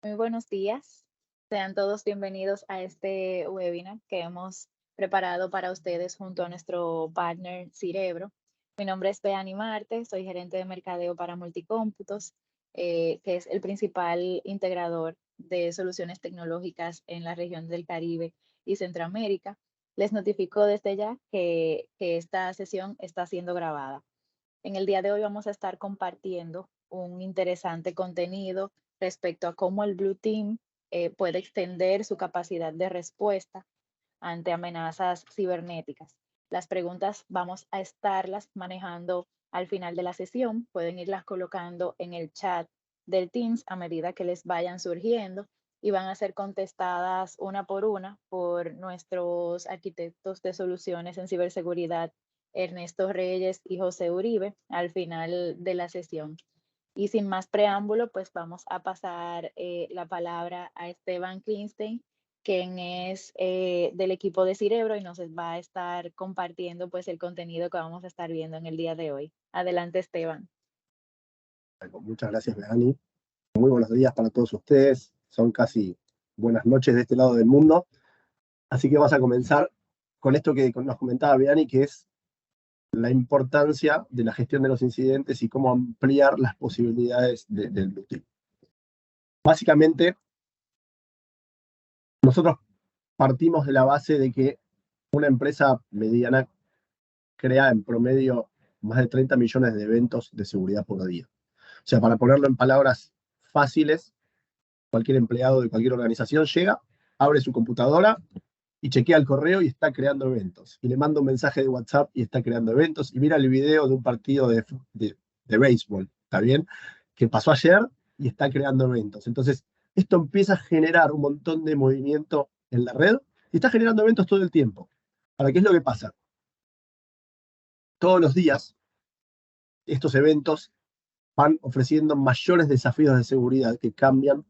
Muy buenos días. Sean todos bienvenidos a este webinar que hemos preparado para ustedes junto a nuestro partner Cirebro. Mi nombre es Beani Marte, soy gerente de mercadeo para Multicómputos, que es el principal integrador de soluciones tecnológicas en la región del Caribe y Centroamérica. Les notifico desde ya que esta sesión está siendo grabada. En el día de hoy vamos a estar compartiendo un interesante contenido respecto a cómo el Blue Team puede extender su capacidad de respuesta ante amenazas cibernéticas. Las preguntas vamos a estarlas manejando al final de la sesión. Pueden irlas colocando en el chat del Teams a medida que les vayan surgiendo y van a ser contestadas una por nuestros arquitectos de soluciones en ciberseguridad, Ernesto Reyes y José Uribe, al final de la sesión. Y sin más preámbulo, pues vamos a pasar la palabra a Esteban Klinstein, quien es del equipo de Cirebro y nos va a estar compartiendo pues el contenido que vamos a estar viendo en el día de hoy. Adelante, Esteban. Bueno, muchas gracias, Beani. Muy buenos días para todos ustedes. Son casi buenas noches de este lado del mundo. Así que vamos a comenzar con esto que nos comentaba Beani, que es la importancia de la gestión de los incidentes y cómo ampliar las posibilidades del Blue Team. Básicamente, nosotros partimos de la base de que una empresa mediana crea en promedio más de 30 millones de eventos de seguridad por día. O sea, para ponerlo en palabras fáciles, cualquier empleado de cualquier organización llega, abre su computadora y chequea el correo y está creando eventos. Y le manda un mensaje de WhatsApp y está creando eventos. Y mira el video de un partido de béisbol, ¿está bien? Que pasó ayer y está creando eventos. Entonces, esto empieza a generar un montón de movimiento en la red y está generando eventos todo el tiempo. Ahora, ¿qué es lo que pasa? Todos los días, estos eventos van ofreciendo mayores desafíos de seguridad que cambian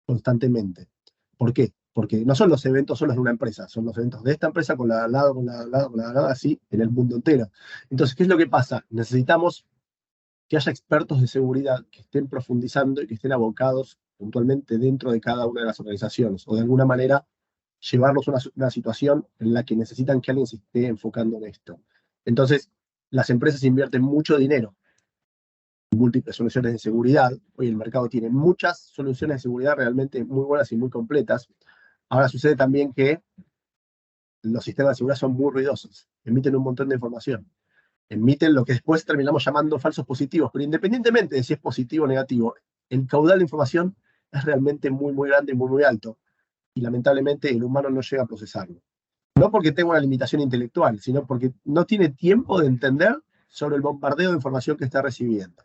constantemente. ¿Por qué? Porque no son los eventos solos de una empresa, son los eventos de esta empresa con la de al lado, con la de al lado, con la de al lado, así en el mundo entero. Entonces, ¿qué es lo que pasa? Necesitamos que haya expertos de seguridad que estén profundizando y que estén abocados puntualmente dentro de cada una de las organizaciones, o de alguna manera llevarlos a una situación en la que necesitan que alguien se esté enfocando en esto. Entonces, las empresas invierten mucho dinero múltiples soluciones de seguridad. Hoy el mercado tiene muchas soluciones de seguridad realmente muy buenas y muy completas. Ahora sucede también que los sistemas de seguridad son muy ruidosos, emiten un montón de información, emiten lo que después terminamos llamando falsos positivos, pero independientemente de si es positivo o negativo, el caudal de información es realmente muy, muy grande y muy, muy alto, y lamentablemente el humano no llega a procesarlo. No porque tenga una limitación intelectual, sino porque no tiene tiempo de entender sobre el bombardeo de información que está recibiendo.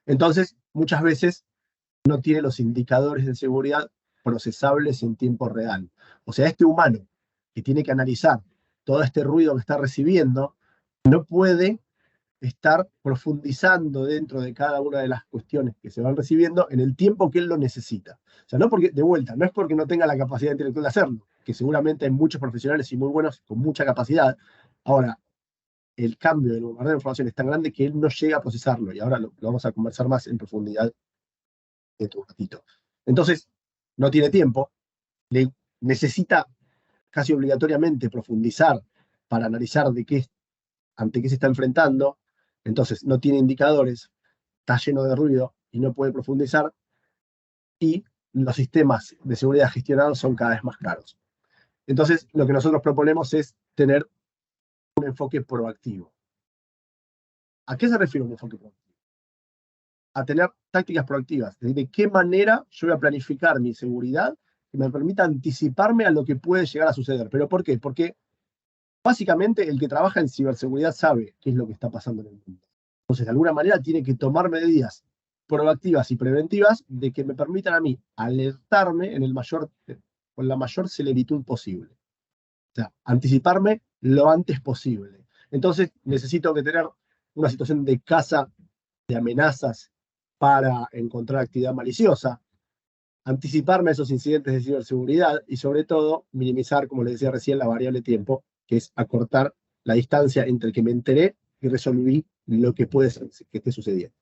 Entonces, muchas veces no tiene los indicadores de seguridad procesables en tiempo real. O sea, este humano que tiene que analizar todo este ruido que está recibiendo, no puede estar profundizando dentro de cada una de las cuestiones que se van recibiendo en el tiempo que él lo necesita. O sea, no porque, de vuelta, no es porque no tenga la capacidad intelectual de hacerlo, que seguramente hay muchos profesionales y muy buenos con mucha capacidad. Ahora, el cambio del bombardeo de información es tan grande que él no llega a procesarlo, y ahora lo vamos a conversar más en profundidad dentro de un ratito. Entonces, no tiene tiempo, le necesita casi obligatoriamente profundizar para analizar ante qué se está enfrentando, entonces no tiene indicadores, está lleno de ruido y no puede profundizar, y los sistemas de seguridad gestionados son cada vez más caros. Entonces, lo que nosotros proponemos es tener un enfoque proactivo. ¿A qué se refiere un enfoque proactivo? A tener tácticas proactivas, de qué manera yo voy a planificar mi seguridad que me permita anticiparme a lo que puede llegar a suceder. ¿Pero por qué? Porque básicamente el que trabaja en ciberseguridad sabe qué es lo que está pasando en el mundo. Entonces, de alguna manera, tiene que tomar medidas proactivas y preventivas de que me permitan a mí alertarme con la mayor celeritud posible. O sea, anticiparme lo antes posible. Entonces, necesito que tener una situación de caza de amenazas para encontrar actividad maliciosa, anticiparme a esos incidentes de ciberseguridad y, sobre todo, minimizar, como les decía recién, la variable tiempo, que es acortar la distancia entre que me enteré y resolví lo que puede ser que esté sucediendo.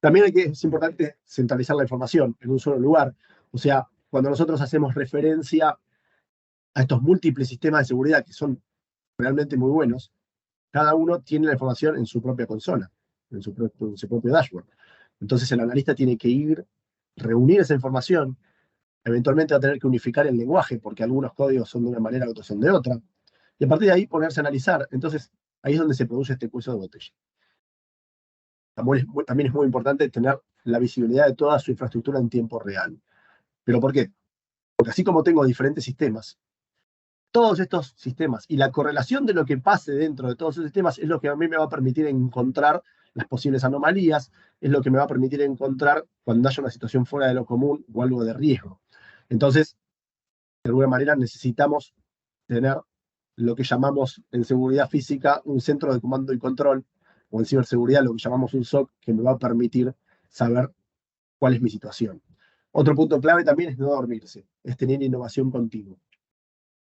También es importante centralizar la información en un solo lugar. O sea, cuando nosotros hacemos referencia a estos múltiples sistemas de seguridad que son realmente muy buenos, cada uno tiene la información en su propia consola, en su propio dashboard. Entonces el analista tiene que ir, reunir esa información, eventualmente va a tener que unificar el lenguaje, porque algunos códigos son de una manera, otros son de otra, y a partir de ahí ponerse a analizar. Entonces ahí es donde se produce este cuello de botella. También es muy importante tener la visibilidad de toda su infraestructura en tiempo real. ¿Pero por qué? Porque así como tengo diferentes sistemas, todos estos sistemas y la correlación de lo que pase dentro de todos esos sistemas es lo que a mí me va a permitir encontrar las posibles anomalías, es lo que me va a permitir encontrar cuando haya una situación fuera de lo común o algo de riesgo. Entonces, de alguna manera necesitamos tener lo que llamamos en seguridad física un centro de comando y control, o en ciberseguridad lo que llamamos un SOC, que me va a permitir saber cuál es mi situación. Otro punto clave también es no dormirse, es tener innovación continua.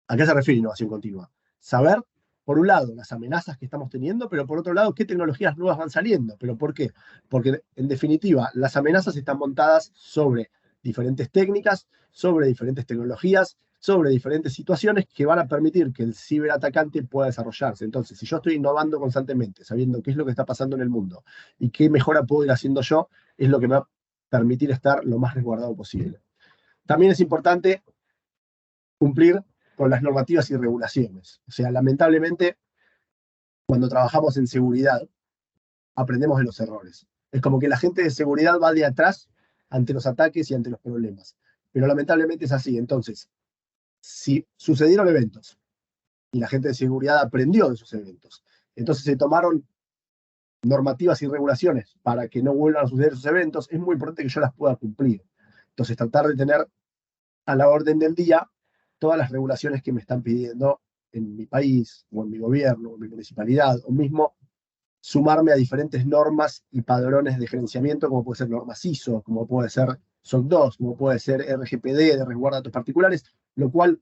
¿A qué se refiere innovación continua? Saber, por un lado, las amenazas que estamos teniendo, pero por otro lado, qué tecnologías nuevas van saliendo. ¿Pero por qué? Porque, en definitiva, las amenazas están montadas sobre diferentes técnicas, sobre diferentes tecnologías, sobre diferentes situaciones que van a permitir que el ciberatacante pueda desarrollarse. Entonces, si yo estoy innovando constantemente, sabiendo qué es lo que está pasando en el mundo y qué mejora puedo ir haciendo yo, es lo que me va a permitir estar lo más resguardado posible. También es importante cumplir con las normativas y regulaciones. O sea, lamentablemente, cuando trabajamos en seguridad, aprendemos de los errores. Es como que la gente de seguridad va de atrás ante los ataques y ante los problemas. Pero lamentablemente es así. Entonces, si sucedieron eventos y la gente de seguridad aprendió de esos eventos, entonces se tomaron normativas y regulaciones para que no vuelvan a suceder esos eventos, es muy importante que yo las pueda cumplir. Entonces, tratar de tener a la orden del día todas las regulaciones que me están pidiendo en mi país, o en mi gobierno, o en mi municipalidad, o mismo sumarme a diferentes normas y padrones de gerenciamiento, como puede ser normas ISO, como puede ser SOC 2, como puede ser RGPD de resguardo de datos particulares, lo cual,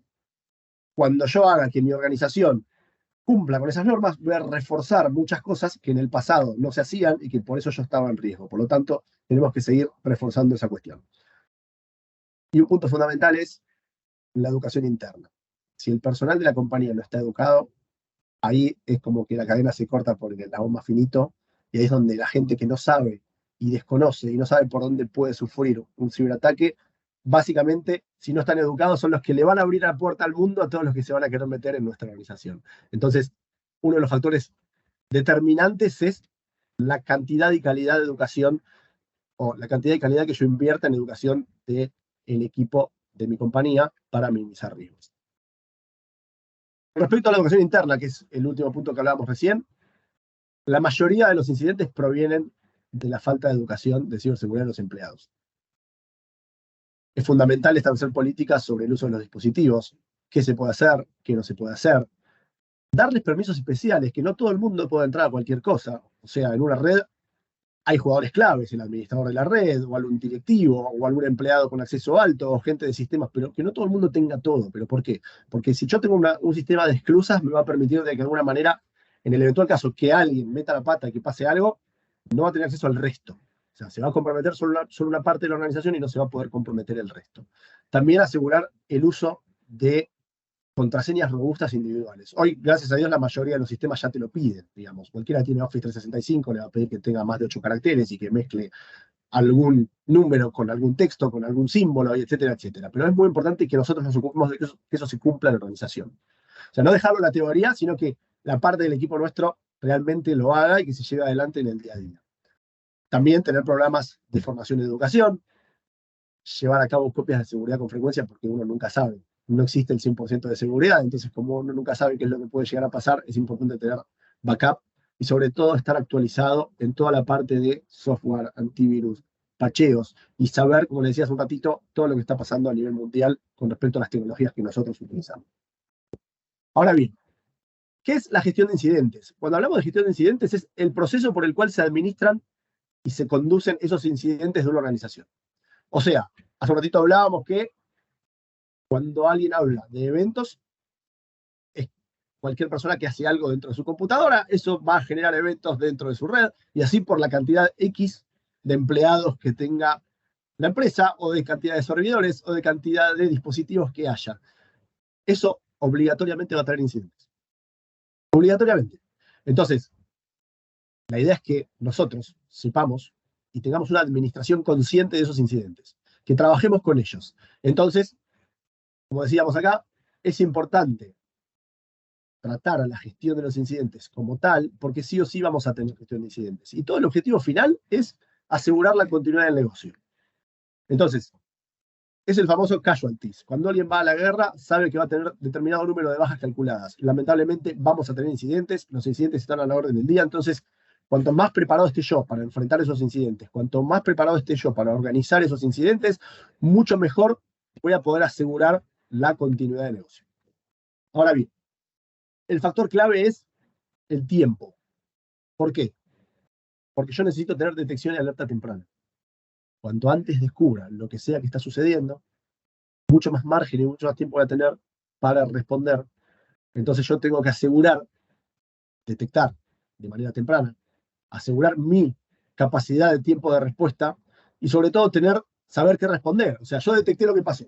cuando yo haga que mi organización cumpla con esas normas, voy a reforzar muchas cosas que en el pasado no se hacían y que por eso yo estaba en riesgo. Por lo tanto, tenemos que seguir reforzando esa cuestión. Y un punto fundamental es la educación interna. Si el personal de la compañía no está educado, ahí es como que la cadena se corta por el eslabón más finito, y ahí es donde la gente que no sabe y desconoce y no sabe por dónde puede sufrir un ciberataque, básicamente, si no están educados, son los que le van a abrir la puerta al mundo a todos los que se van a querer meter en nuestra organización. Entonces, uno de los factores determinantes es la cantidad y calidad de educación, o la cantidad y calidad que yo invierta en educación del equipo de mi compañía para minimizar riesgos. Respecto a la educación interna, que es el último punto que hablábamos recién, la mayoría de los incidentes provienen de la falta de educación de ciberseguridad de los empleados. Es fundamental establecer políticas sobre el uso de los dispositivos, qué se puede hacer, qué no se puede hacer, darles permisos especiales, que no todo el mundo pueda entrar a cualquier cosa. O sea, en una red hay jugadores claves, el administrador de la red, o algún directivo, o algún empleado con acceso alto, o gente de sistemas, pero que no todo el mundo tenga todo. ¿Pero por qué? Porque si yo tengo un sistema de esclusas, me va a permitir de que de alguna manera, en el eventual caso que alguien meta la pata y que pase algo, no va a tener acceso al resto. O sea, se va a comprometer solo una parte de la organización y no se va a poder comprometer el resto. También asegurar el uso de contraseñas robustas individuales. Hoy, gracias a Dios, la mayoría de los sistemas ya te lo piden, digamos. Cualquiera tiene Office 365, le va a pedir que tenga más de 8 caracteres y que mezcle algún número con algún texto, con algún símbolo, etcétera, etcétera. Pero es muy importante que nosotros nos ocupemos de que eso se cumpla en la organización. O sea, no dejarlo en la teoría, sino que la parte del equipo nuestro realmente lo haga y que se lleve adelante en el día a día. También tener programas de formación y educación, llevar a cabo copias de seguridad con frecuencia, porque uno nunca sabe. No existe el 100% de seguridad, entonces como uno nunca sabe qué es lo que puede llegar a pasar, es importante tener backup y sobre todo estar actualizado en toda la parte de software, antivirus, pacheos y saber, como le decía hace un ratito, todo lo que está pasando a nivel mundial con respecto a las tecnologías que nosotros utilizamos. Ahora bien, ¿qué es la gestión de incidentes? Cuando hablamos de gestión de incidentes es el proceso por el cual se administran y se conducen esos incidentes de una organización. O sea, hace un ratito hablábamos que cuando alguien habla de eventos, es cualquier persona que hace algo dentro de su computadora, eso va a generar eventos dentro de su red, y así por la cantidad X de empleados que tenga la empresa, o de cantidad de servidores, o de cantidad de dispositivos que haya. Eso obligatoriamente va a traer incidentes. Obligatoriamente. Entonces, la idea es que nosotros sepamos y tengamos una administración consciente de esos incidentes, que trabajemos con ellos. Entonces, como decíamos acá, es importante tratar a la gestión de los incidentes como tal, porque sí o sí vamos a tener gestión de incidentes. Y todo el objetivo final es asegurar la continuidad del negocio. Entonces, es el famoso casualties. Cuando alguien va a la guerra, sabe que va a tener determinado número de bajas calculadas. Lamentablemente, vamos a tener incidentes. Los incidentes están a la orden del día. Entonces, cuanto más preparado esté yo para enfrentar esos incidentes, cuanto más preparado esté yo para organizar esos incidentes, mucho mejor voy a poder asegurar la continuidad del negocio. Ahora bien, el factor clave es el tiempo. ¿Por qué? Porque yo necesito tener detección y alerta temprana. Cuanto antes descubra lo que sea que está sucediendo, mucho más margen y mucho más tiempo voy a tener para responder. Entonces yo tengo que asegurar, detectar de manera temprana, asegurar mi capacidad de tiempo de respuesta y sobre todo saber qué responder. O sea, yo detecté lo que pasó.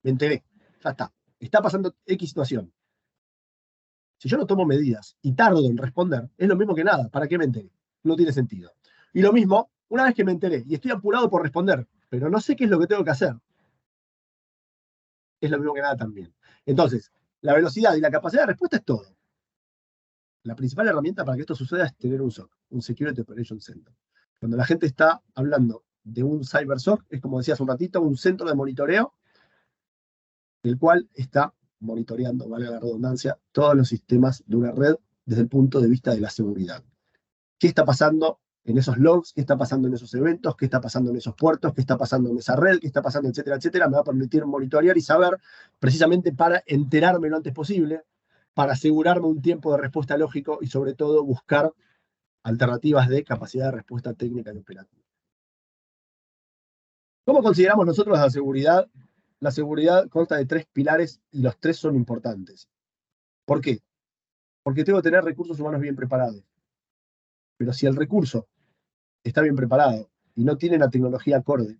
Me enteré. Ya está. Está pasando X situación. Si yo no tomo medidas y tardo en responder, es lo mismo que nada. ¿Para qué me enteré? No tiene sentido. Y lo mismo, una vez que me enteré y estoy apurado por responder, pero no sé qué es lo que tengo que hacer, es lo mismo que nada también. Entonces, la velocidad y la capacidad de respuesta es todo. La principal herramienta para que esto suceda es tener un SOC, un Security Operations Center. Cuando la gente está hablando de un Cyber SOC, es como decía hace un ratito, un centro de monitoreo del cual está monitoreando, valga la redundancia, todos los sistemas de una red desde el punto de vista de la seguridad. ¿Qué está pasando en esos logs? ¿Qué está pasando en esos eventos? ¿Qué está pasando en esos puertos? ¿Qué está pasando en esa red? ¿Qué está pasando? Etcétera, etcétera. Me va a permitir monitorear y saber precisamente para enterarme lo antes posible, para asegurarme un tiempo de respuesta lógico y sobre todo buscar alternativas de capacidad de respuesta técnica y operativa. ¿Cómo consideramos nosotros la seguridad? La seguridad consta de 3 pilares y los 3 son importantes. ¿Por qué? Porque tengo que tener recursos humanos bien preparados. Pero si el recurso está bien preparado y no tiene la tecnología acorde,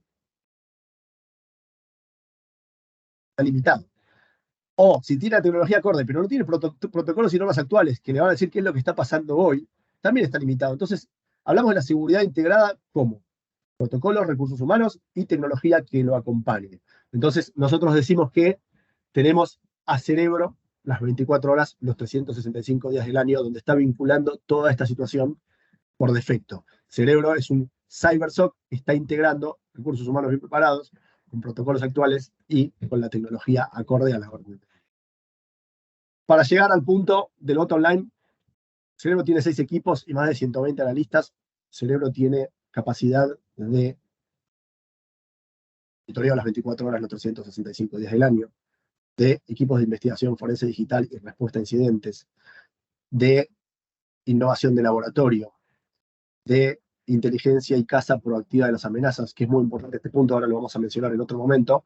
está limitado. O si tiene la tecnología acorde, pero no tiene protocolos y normas actuales que le van a decir qué es lo que está pasando hoy, también está limitado. Entonces, hablamos de la seguridad integrada como protocolos, recursos humanos y tecnología que lo acompañe. Entonces, nosotros decimos que tenemos a Cerebro las 24 horas, los 365 días del año, donde está vinculando toda esta situación por defecto. Cerebro es un CyberSOC que está integrando recursos humanos bien preparados, con protocolos actuales y con la tecnología acorde a la orden. Para llegar al punto del bottom line, Cerebro tiene 6 equipos y más de 120 analistas. Cerebro tiene capacidad de monitorear las 24 horas, los 365 días del año, de equipos de investigación forense digital y respuesta a incidentes, de innovación de laboratorio, de inteligencia y caza proactiva de las amenazas, que es muy importante este punto, ahora lo vamos a mencionar en otro momento,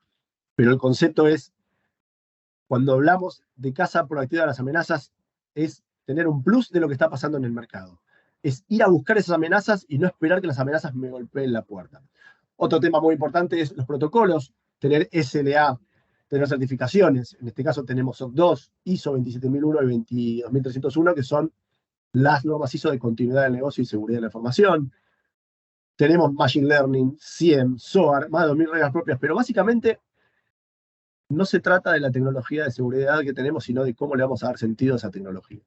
pero el concepto es, cuando hablamos de caza proactiva de las amenazas, es tener un plus de lo que está pasando en el mercado. Es ir a buscar esas amenazas y no esperar que las amenazas me golpeen la puerta. Otro tema muy importante es los protocolos, tener SLA, tener certificaciones. En este caso tenemos SOC 2, ISO 27001 y 22301, que son las normas ISO de continuidad del negocio y seguridad de la información. Tenemos Machine Learning, SIEM, SOAR, más de 2000 reglas propias, pero básicamente no se trata de la tecnología de seguridad que tenemos, sino de cómo le vamos a dar sentido a esa tecnología.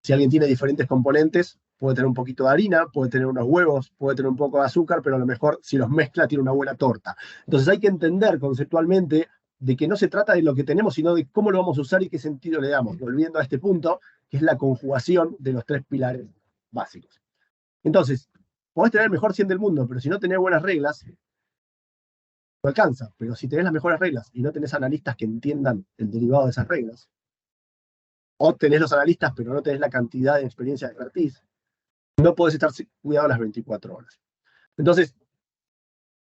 Si alguien tiene diferentes componentes, puede tener un poquito de harina, puede tener unos huevos, puede tener un poco de azúcar, pero a lo mejor si los mezcla tiene una buena torta. Entonces hay que entender conceptualmente de que no se trata de lo que tenemos, sino de cómo lo vamos a usar y qué sentido le damos, volviendo a este punto, que es la conjugación de los 3 pilares básicos. Entonces, podés tener el mejor 100 del mundo, pero si no tenés buenas reglas, no alcanza. Pero si tenés las mejores reglas y no tenés analistas que entiendan el derivado de esas reglas, o tenés los analistas pero no tenés la cantidad de experiencia de expertise, no podés estar cuidado las 24 horas. Entonces,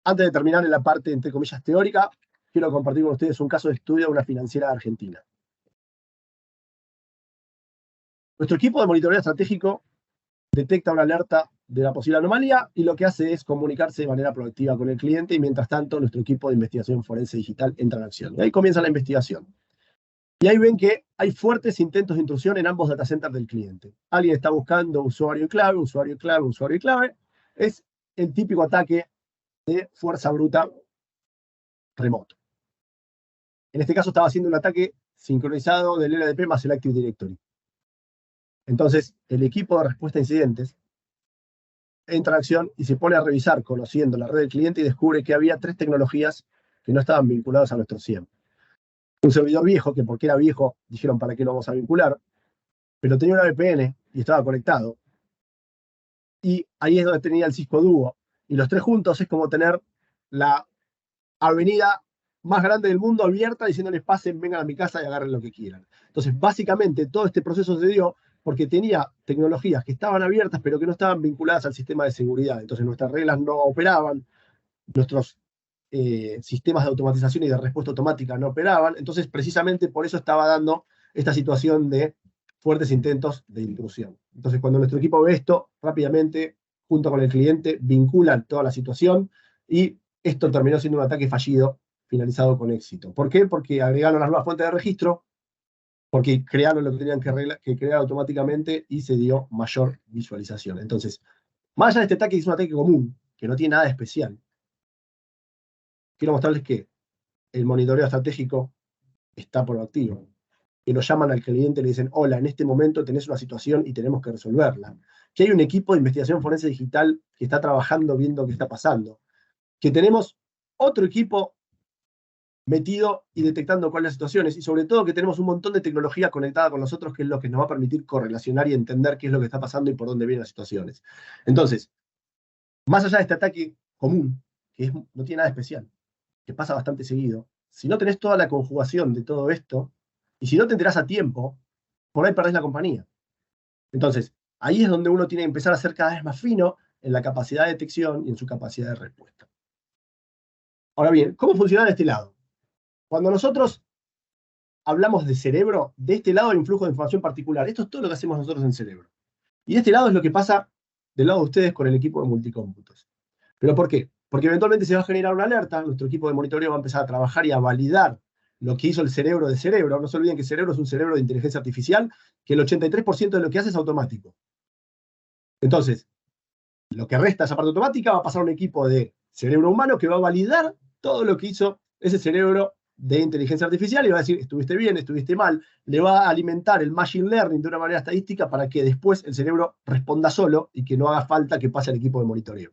antes de terminar en la parte, entre comillas, teórica, quiero compartir con ustedes un caso de estudio de una financiera argentina. Nuestro equipo de monitoreo estratégico detecta una alerta de la posible anomalía y lo que hace es comunicarse de manera proactiva con el cliente y mientras tanto nuestro equipo de investigación forense digital entra en acción. Y ahí comienza la investigación. Y ahí ven que hay fuertes intentos de intrusión en ambos data centers del cliente. Alguien está buscando usuario y clave, usuario y clave, usuario y clave. Es el típico ataque de fuerza bruta remoto. En este caso estaba haciendo un ataque sincronizado del LDP más el Active Directory. Entonces, el equipo de respuesta a incidentes entra en acción y se pone a revisar, conociendo la red del cliente, y descubre que había 3 tecnologías que no estaban vinculadas a nuestro SIEM. Un servidor viejo, que porque era viejo, dijeron para qué lo vamos a vincular, pero tenía una VPN y estaba conectado. Y ahí es donde tenía el Cisco Duo. Y los 3 juntos es como tener la avenida más grande del mundo abierta, diciéndoles pasen, vengan a mi casa y agarren lo que quieran. Entonces, básicamente, todo este proceso se dio porque tenía tecnologías que estaban abiertas, pero que no estaban vinculadas al sistema de seguridad. Entonces, nuestras reglas no operaban, nuestros sistemas de automatización y de respuesta automática no operaban. Entonces, precisamente por eso estaba dando esta situación de fuertes intentos de intrusión. Entonces, cuando nuestro equipo ve esto, rápidamente, junto con el cliente, vinculan toda la situación y esto terminó siendo un ataque fallido, finalizado con éxito. ¿Por qué? Porque agregaron las nuevas fuentes de registro, porque crearon lo que tenían que crear automáticamente y se dio mayor visualización. Entonces, más allá de este ataque, es un ataque común, que no tiene nada de especial. Quiero mostrarles que el monitoreo estratégico está proactivo. Que lo llaman al cliente y le dicen, hola, en este momento tenés una situación y tenemos que resolverla. Que hay un equipo de investigación forense digital que está trabajando viendo qué está pasando. Que tenemos otro equipo metido y detectando cuáles son las situaciones, y sobre todo que tenemos un montón de tecnología conectada con nosotros, que es lo que nos va a permitir correlacionar y entender qué es lo que está pasando y por dónde vienen las situaciones. Entonces, más allá de este ataque común, que no tiene nada especial, que pasa bastante seguido, si no tenés toda la conjugación de todo esto, y si no te enterás a tiempo, por ahí perdés la compañía. Entonces, ahí es donde uno tiene que empezar a ser cada vez más fino en la capacidad de detección y en su capacidad de respuesta. Ahora bien, ¿cómo funciona de este lado? Cuando nosotros hablamos de cerebro, de este lado hay un flujo de información particular. Esto es todo lo que hacemos nosotros en cerebro. Y de este lado es lo que pasa del lado de ustedes con el equipo de multicómputos. ¿Pero por qué? Porque eventualmente se va a generar una alerta, nuestro equipo de monitoreo va a empezar a trabajar y a validar lo que hizo el cerebro de cerebro. No se olviden que el cerebro es un cerebro de inteligencia artificial, que el 83% de lo que hace es automático. Entonces, lo que resta esa parte automática va a pasar a un equipo de cerebro humano que va a validar todo lo que hizo ese cerebro de inteligencia artificial y va a decir, estuviste bien, estuviste mal. Le va a alimentar el machine learning de una manera estadística para que después el cerebro responda solo y que no haga falta que pase al equipo de monitoreo.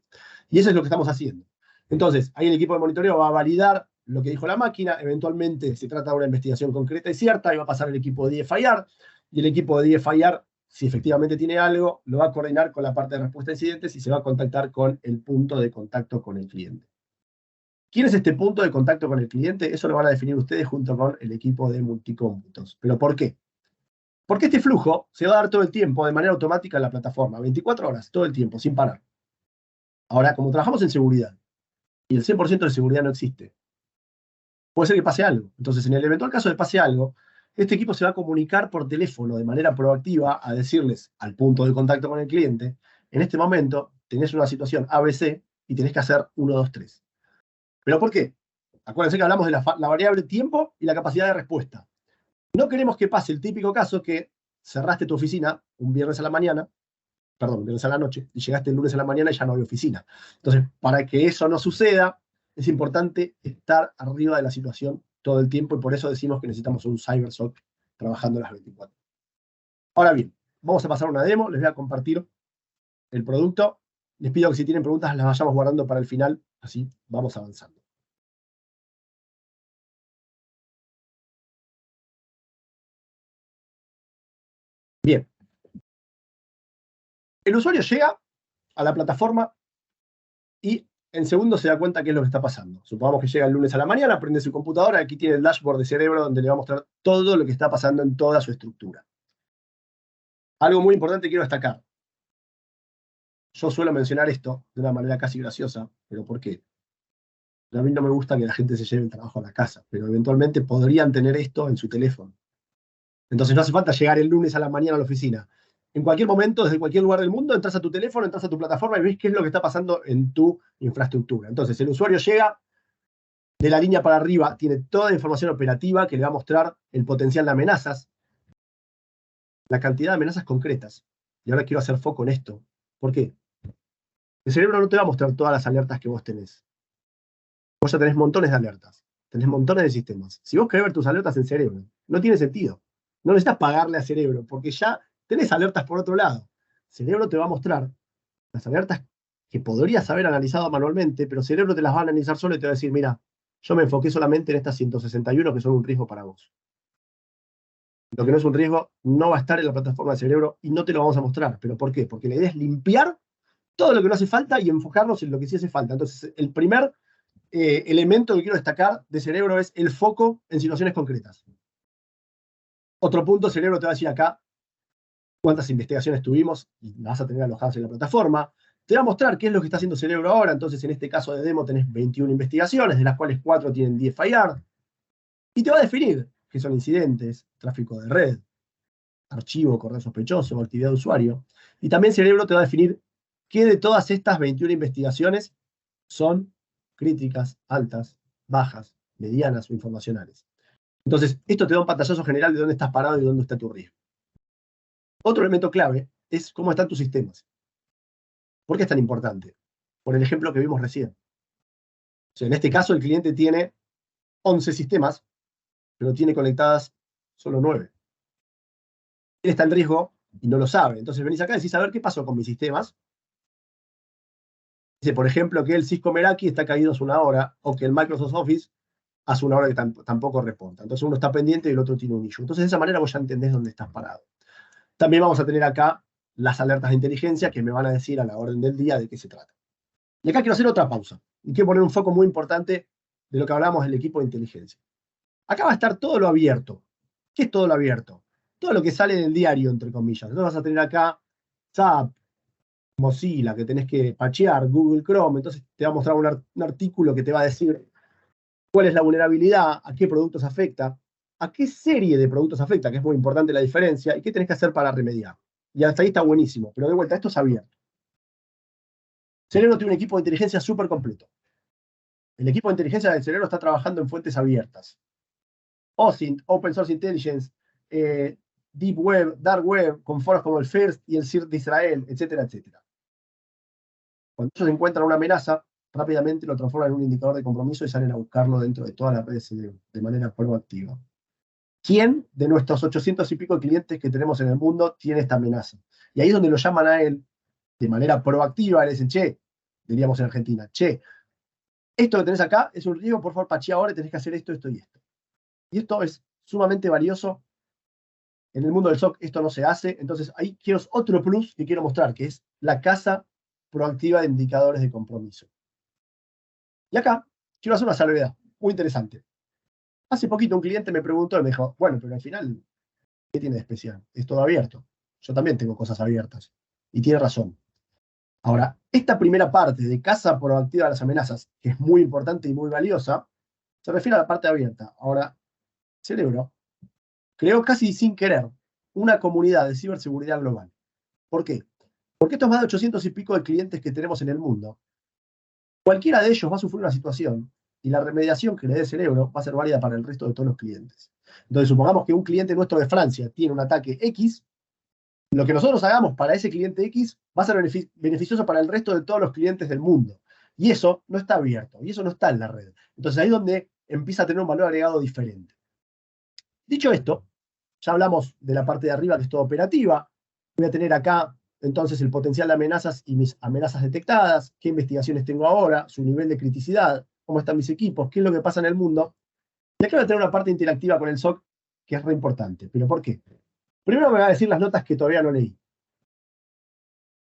Y eso es lo que estamos haciendo. Entonces, ahí el equipo de monitoreo va a validar lo que dijo la máquina, eventualmente se trata de una investigación concreta y cierta, y va a pasar el equipo de DFIR, y el equipo de DFIR, si efectivamente tiene algo, lo va a coordinar con la parte de respuesta a incidentes y se va a contactar con el punto de contacto con el cliente. ¿Quién es este punto de contacto con el cliente? Eso lo van a definir ustedes junto con el equipo de multicómputos. ¿Pero por qué? Porque este flujo se va a dar todo el tiempo, de manera automática en la plataforma, 24 horas, todo el tiempo, sin parar. Ahora, como trabajamos en seguridad, y el 100% de seguridad no existe, puede ser que pase algo. Entonces, en el eventual caso de pase algo, este equipo se va a comunicar por teléfono de manera proactiva a decirles al punto de contacto con el cliente, en este momento tenés una situación ABC y tenés que hacer 1, 2, 3. ¿Pero por qué? Acuérdense que hablamos de la variable tiempo y la capacidad de respuesta. No queremos que pase el típico caso que cerraste tu oficina un viernes a la mañana, perdón, viernes a la noche, y llegaste el lunes a la mañana y ya no hay oficina. Entonces, para que eso no suceda, es importante estar arriba de la situación todo el tiempo, y por eso decimos que necesitamos un CyberSOC trabajando las 24. Ahora bien, vamos a pasar una demo, les voy a compartir el producto. Les pido que si tienen preguntas las vayamos guardando para el final, así vamos avanzando. Bien. El usuario llega a la plataforma y en segundos se da cuenta qué es lo que está pasando. Supongamos que llega el lunes a la mañana, prende su computadora, aquí tiene el dashboard de cerebro donde le va a mostrar todo lo que está pasando en toda su estructura. Algo muy importante quiero destacar. Yo suelo mencionar esto de una manera casi graciosa, pero ¿por qué? A mí no me gusta que la gente se lleve el trabajo a la casa, pero eventualmente podrían tener esto en su teléfono. Entonces no hace falta llegar el lunes a la mañana a la oficina. en cualquier momento, desde cualquier lugar del mundo, entras a tu teléfono, entras a tu plataforma y ves qué es lo que está pasando en tu infraestructura. Entonces, el usuario llega de la línea para arriba, tiene toda la información operativa que le va a mostrar el potencial de amenazas, la cantidad de amenazas concretas. Y ahora quiero hacer foco en esto. ¿Por qué? El cerebro no te va a mostrar todas las alertas que vos tenés. Vos ya tenés montones de alertas, tenés montones de sistemas. Si vos querés ver tus alertas en cerebro, no tiene sentido. No necesitas pagarle a cerebro, porque ya tenés alertas por otro lado. Cerebro te va a mostrar las alertas que podrías haber analizado manualmente, pero cerebro te las va a analizar solo y te va a decir, mira, yo me enfoqué solamente en estas 161 que son un riesgo para vos. Lo que no es un riesgo no va a estar en la plataforma de cerebro y no te lo vamos a mostrar. ¿Pero por qué? Porque la idea es limpiar todo lo que no hace falta y enfocarnos en lo que sí hace falta. Entonces, el primer elemento que quiero destacar de cerebro es el foco en situaciones concretas. Otro punto, cerebro te va a decir acá cuántas investigaciones tuvimos y las vas a tener alojadas en la plataforma. Te va a mostrar qué es lo que está haciendo cerebro ahora. Entonces, en este caso de demo tenés 21 investigaciones, de las cuales 4 tienen 10 FIR. Y te va a definir qué son incidentes, tráfico de red, archivo, correo sospechoso, actividad de usuario. Y también cerebro te va a definir qué de todas estas 21 investigaciones son críticas, altas, bajas, medianas o informacionales. Entonces, esto te da un pantallazo general de dónde estás parado y dónde está tu riesgo. Otro elemento clave es cómo están tus sistemas. ¿Por qué es tan importante? Por el ejemplo que vimos recién. O sea, en este caso, el cliente tiene 11 sistemas, pero tiene conectadas solo 9. Él está en riesgo y no lo sabe. Entonces venís acá y decís, a ver qué pasó con mis sistemas. Dice, por ejemplo, que el Cisco Meraki está caído hace una hora, o que el Microsoft Office hace una hora que tampoco reporta. Entonces uno está pendiente y el otro tiene un issue. Entonces de esa manera vos ya entendés dónde estás parado. También vamos a tener acá las alertas de inteligencia que me van a decir a la orden del día de qué se trata. Y acá quiero hacer otra pausa. Y quiero poner un foco muy importante de lo que hablamos del equipo de inteligencia. Acá va a estar todo lo abierto. ¿Qué es todo lo abierto? Todo lo que sale en el diario, entre comillas. Entonces vas a tener acá SAP, Mozilla, que tenés que patchear, Google Chrome. Entonces te va a mostrar un artículo que te va a decir cuál es la vulnerabilidad, a qué productos afecta, a qué serie de productos afecta, que es muy importante la diferencia, y qué tenés que hacer para remediar. Y hasta ahí está buenísimo. Pero de vuelta, esto es abierto. Cerebro tiene un equipo de inteligencia súper completo. El equipo de inteligencia del Cerebro está trabajando en fuentes abiertas. OSINT, Open Source Intelligence, Deep Web, Dark Web, con foros como el FIRST y el CIRT de Israel, etcétera, etcétera. Cuando ellos encuentran una amenaza, rápidamente lo transforman en un indicador de compromiso y salen a buscarlo dentro de todas las redes de manera proactiva. ¿Quién de nuestros 800 y pico clientes que tenemos en el mundo tiene esta amenaza? Y ahí es donde lo llaman a él de manera proactiva, le dicen, che, diríamos en Argentina, che, esto que tenés acá es un riesgo, por favor, pachea ahora y tenés que hacer esto, esto y esto. Y esto es sumamente valioso. En el mundo del SOC esto no se hace, entonces ahí quiero otro plus que quiero mostrar, que es la casa proactiva de indicadores de compromiso. Y acá quiero hacer una salvedad muy interesante. Hace poquito un cliente me preguntó y me dijo, bueno, pero al final, ¿qué tiene de especial? Es todo abierto. Yo también tengo cosas abiertas. Y tiene razón. Ahora, esta primera parte de casa proactiva de las amenazas, que es muy importante y muy valiosa, se refiere a la parte abierta. Ahora, Cerebro creó casi sin querer una comunidad de ciberseguridad global. ¿Por qué? Porque estos más de 800 y pico de clientes que tenemos en el mundo, cualquiera de ellos va a sufrir una situación y la remediación que le dé Cerebro va a ser válida para el resto de todos los clientes. Entonces, supongamos que un cliente nuestro de Francia tiene un ataque X, lo que nosotros hagamos para ese cliente X va a ser beneficioso para el resto de todos los clientes del mundo. Y eso no está abierto, y eso no está en la red. Entonces ahí es donde empieza a tener un valor agregado diferente. Dicho esto, ya hablamos de la parte de arriba que es toda operativa. Voy a tener acá entonces el potencial de amenazas y mis amenazas detectadas, qué investigaciones tengo ahora, su nivel de criticidad, cómo están mis equipos, qué es lo que pasa en el mundo. Y acá voy a tener una parte interactiva con el SOC que es re importante. ¿Pero por qué? Primero me va a decir las notas que todavía no leí.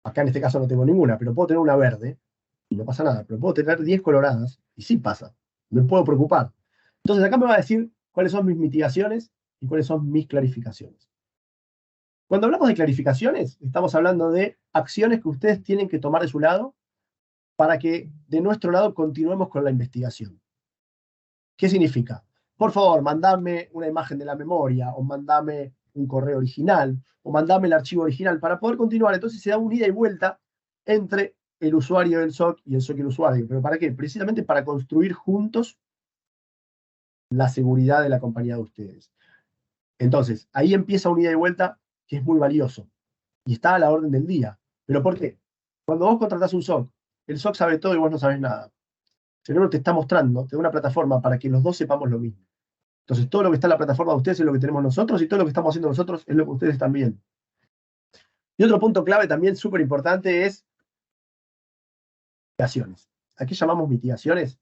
Acá en este caso no tengo ninguna, pero puedo tener una verde y no pasa nada. Pero puedo tener 10 coloradas y sí pasa. Me puedo preocupar. Entonces acá me va a decir cuáles son mis mitigaciones y cuáles son mis clarificaciones. Cuando hablamos de clarificaciones, estamos hablando de acciones que ustedes tienen que tomar de su lado para que de nuestro lado continuemos con la investigación. ¿Qué significa? Por favor, mandame una imagen de la memoria o mandame un correo original, o mandame el archivo original para poder continuar. Entonces se da un ida y vuelta entre el usuario del SOC y el SOC y el usuario. ¿Pero para qué? Precisamente para construir juntos la seguridad de la compañía de ustedes. Entonces, ahí empieza un ida y vuelta que es muy valioso y está a la orden del día. ¿Pero por qué? Cuando vos contratás un SOC, el SOC sabe todo y vos no sabés nada. Cerebro te está mostrando, te da una plataforma para que los dos sepamos lo mismo. Entonces, todo lo que está en la plataforma de ustedes es lo que tenemos nosotros y todo lo que estamos haciendo nosotros es lo que ustedes también. Y otro punto clave también súper importante es mitigaciones. ¿A qué llamamos mitigaciones?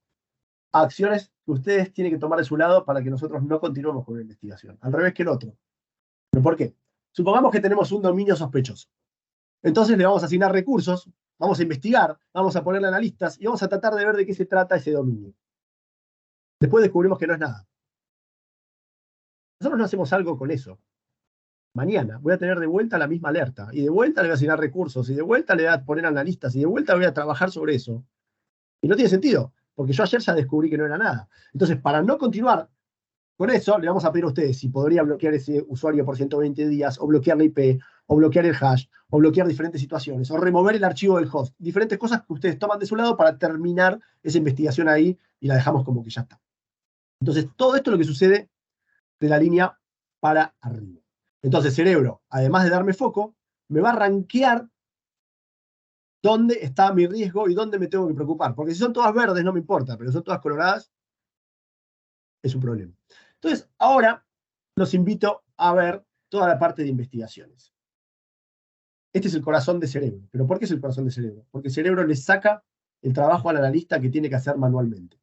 A acciones que ustedes tienen que tomar de su lado para que nosotros no continuemos con la investigación. Al revés que el otro. ¿Pero por qué? Supongamos que tenemos un dominio sospechoso. Entonces le vamos a asignar recursos, vamos a investigar, vamos a ponerle analistas y vamos a tratar de ver de qué se trata ese dominio. Después descubrimos que no es nada. Nosotros no hacemos algo con eso. Mañana voy a tener de vuelta la misma alerta, y de vuelta le voy a asignar recursos, y de vuelta le voy a poner analistas, y de vuelta voy a trabajar sobre eso. Y no tiene sentido, porque yo ayer ya descubrí que no era nada. Entonces, para no continuar con eso, le vamos a pedir a ustedes si podría bloquear ese usuario por 120 días, o bloquear la IP, o bloquear el hash, o bloquear diferentes situaciones, o remover el archivo del host. Diferentes cosas que ustedes toman de su lado para terminar esa investigación ahí y la dejamos como que ya está. Entonces, todo esto es lo que sucede de la línea para arriba. Entonces, Cerebro, además de darme foco, me va a rankear dónde está mi riesgo y dónde me tengo que preocupar. Porque si son todas verdes no me importa, pero si son todas coloradas, es un problema. Entonces, ahora los invito a ver toda la parte de investigaciones. Este es el corazón de Cerebro. ¿Pero por qué es el corazón de Cerebro? Porque Cerebro le saca el trabajo al analista que tiene que hacer manualmente.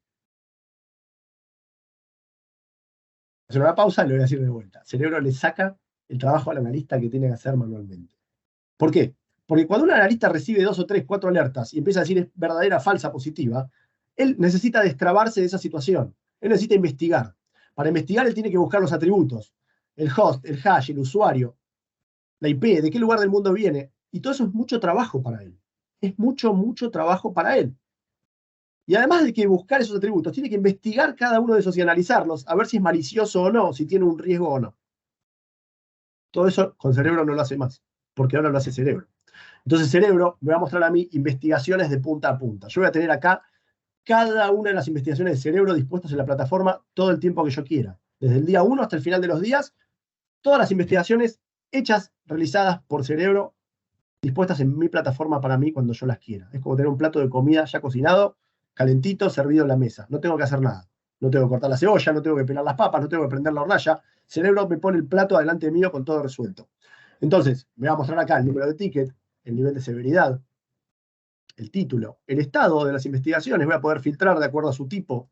Hacer una pausa y lo voy a decir de vuelta. Cerebro le saca el trabajo al analista que tiene que hacer manualmente. ¿Por qué? Porque cuando un analista recibe 2 o 3, 4 alertas y empieza a decir es verdadera, falsa, positiva, él necesita destrabarse de esa situación. Él necesita investigar. Para investigar, él tiene que buscar los atributos. El host, el hash, el usuario, la IP, de qué lugar del mundo viene. Y todo eso es mucho trabajo para él. Es mucho, mucho trabajo para él. Y además de que buscar esos atributos, tiene que investigar cada uno de esos y analizarlos, a ver si es malicioso o no, si tiene un riesgo o no. Todo eso con Cerebro no lo hace más, porque ahora lo hace Cerebro. Entonces Cerebro me va a mostrar a mí investigaciones de punta a punta. Yo voy a tener acá cada una de las investigaciones de Cerebro dispuestas en la plataforma todo el tiempo que yo quiera. Desde el día 1 hasta el final de los días, todas las investigaciones hechas, realizadas por Cerebro, dispuestas en mi plataforma para mí cuando yo las quiera. Es como tener un plato de comida ya cocinado, calentito, servido en la mesa. No tengo que hacer nada. No tengo que cortar la cebolla, no tengo que pelar las papas, no tengo que prender la hornalla. Cerebro me pone el plato adelante mío con todo resuelto. Entonces, me va a mostrar acá el número de ticket, el nivel de severidad, el título, el estado de las investigaciones. Voy a poder filtrar de acuerdo a su tipo,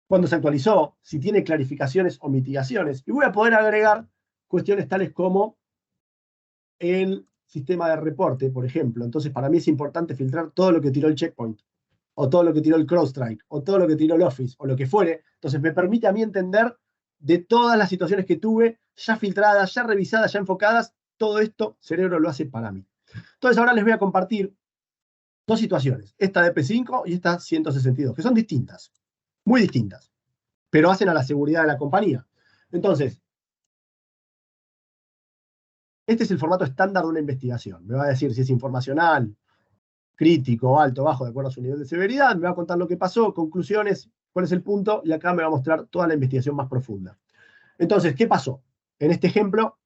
cuándo se actualizó, si tiene clarificaciones o mitigaciones. Y voy a poder agregar cuestiones tales como el sistema de reporte, por ejemplo. Entonces, para mí es importante filtrar todo lo que tiró el checkpoint, o todo lo que tiró el CrowdStrike, o todo lo que tiró el Office, o lo que fuere. Entonces, me permite a mí entender de todas las situaciones que tuve, ya filtradas, ya revisadas, ya enfocadas. Todo esto, Cerebro lo hace para mí. Entonces, ahora les voy a compartir dos situaciones, esta de P5 y esta 162, que son distintas, muy distintas, pero hacen a la seguridad de la compañía. Entonces, este es el formato estándar de una investigación. Me va a decir si es informacional, crítico, alto, bajo, de acuerdo a su nivel de severidad. Me va a contar lo que pasó, conclusiones, cuál es el punto, y acá me va a mostrar toda la investigación más profunda. Entonces, ¿qué pasó? En este ejemplo,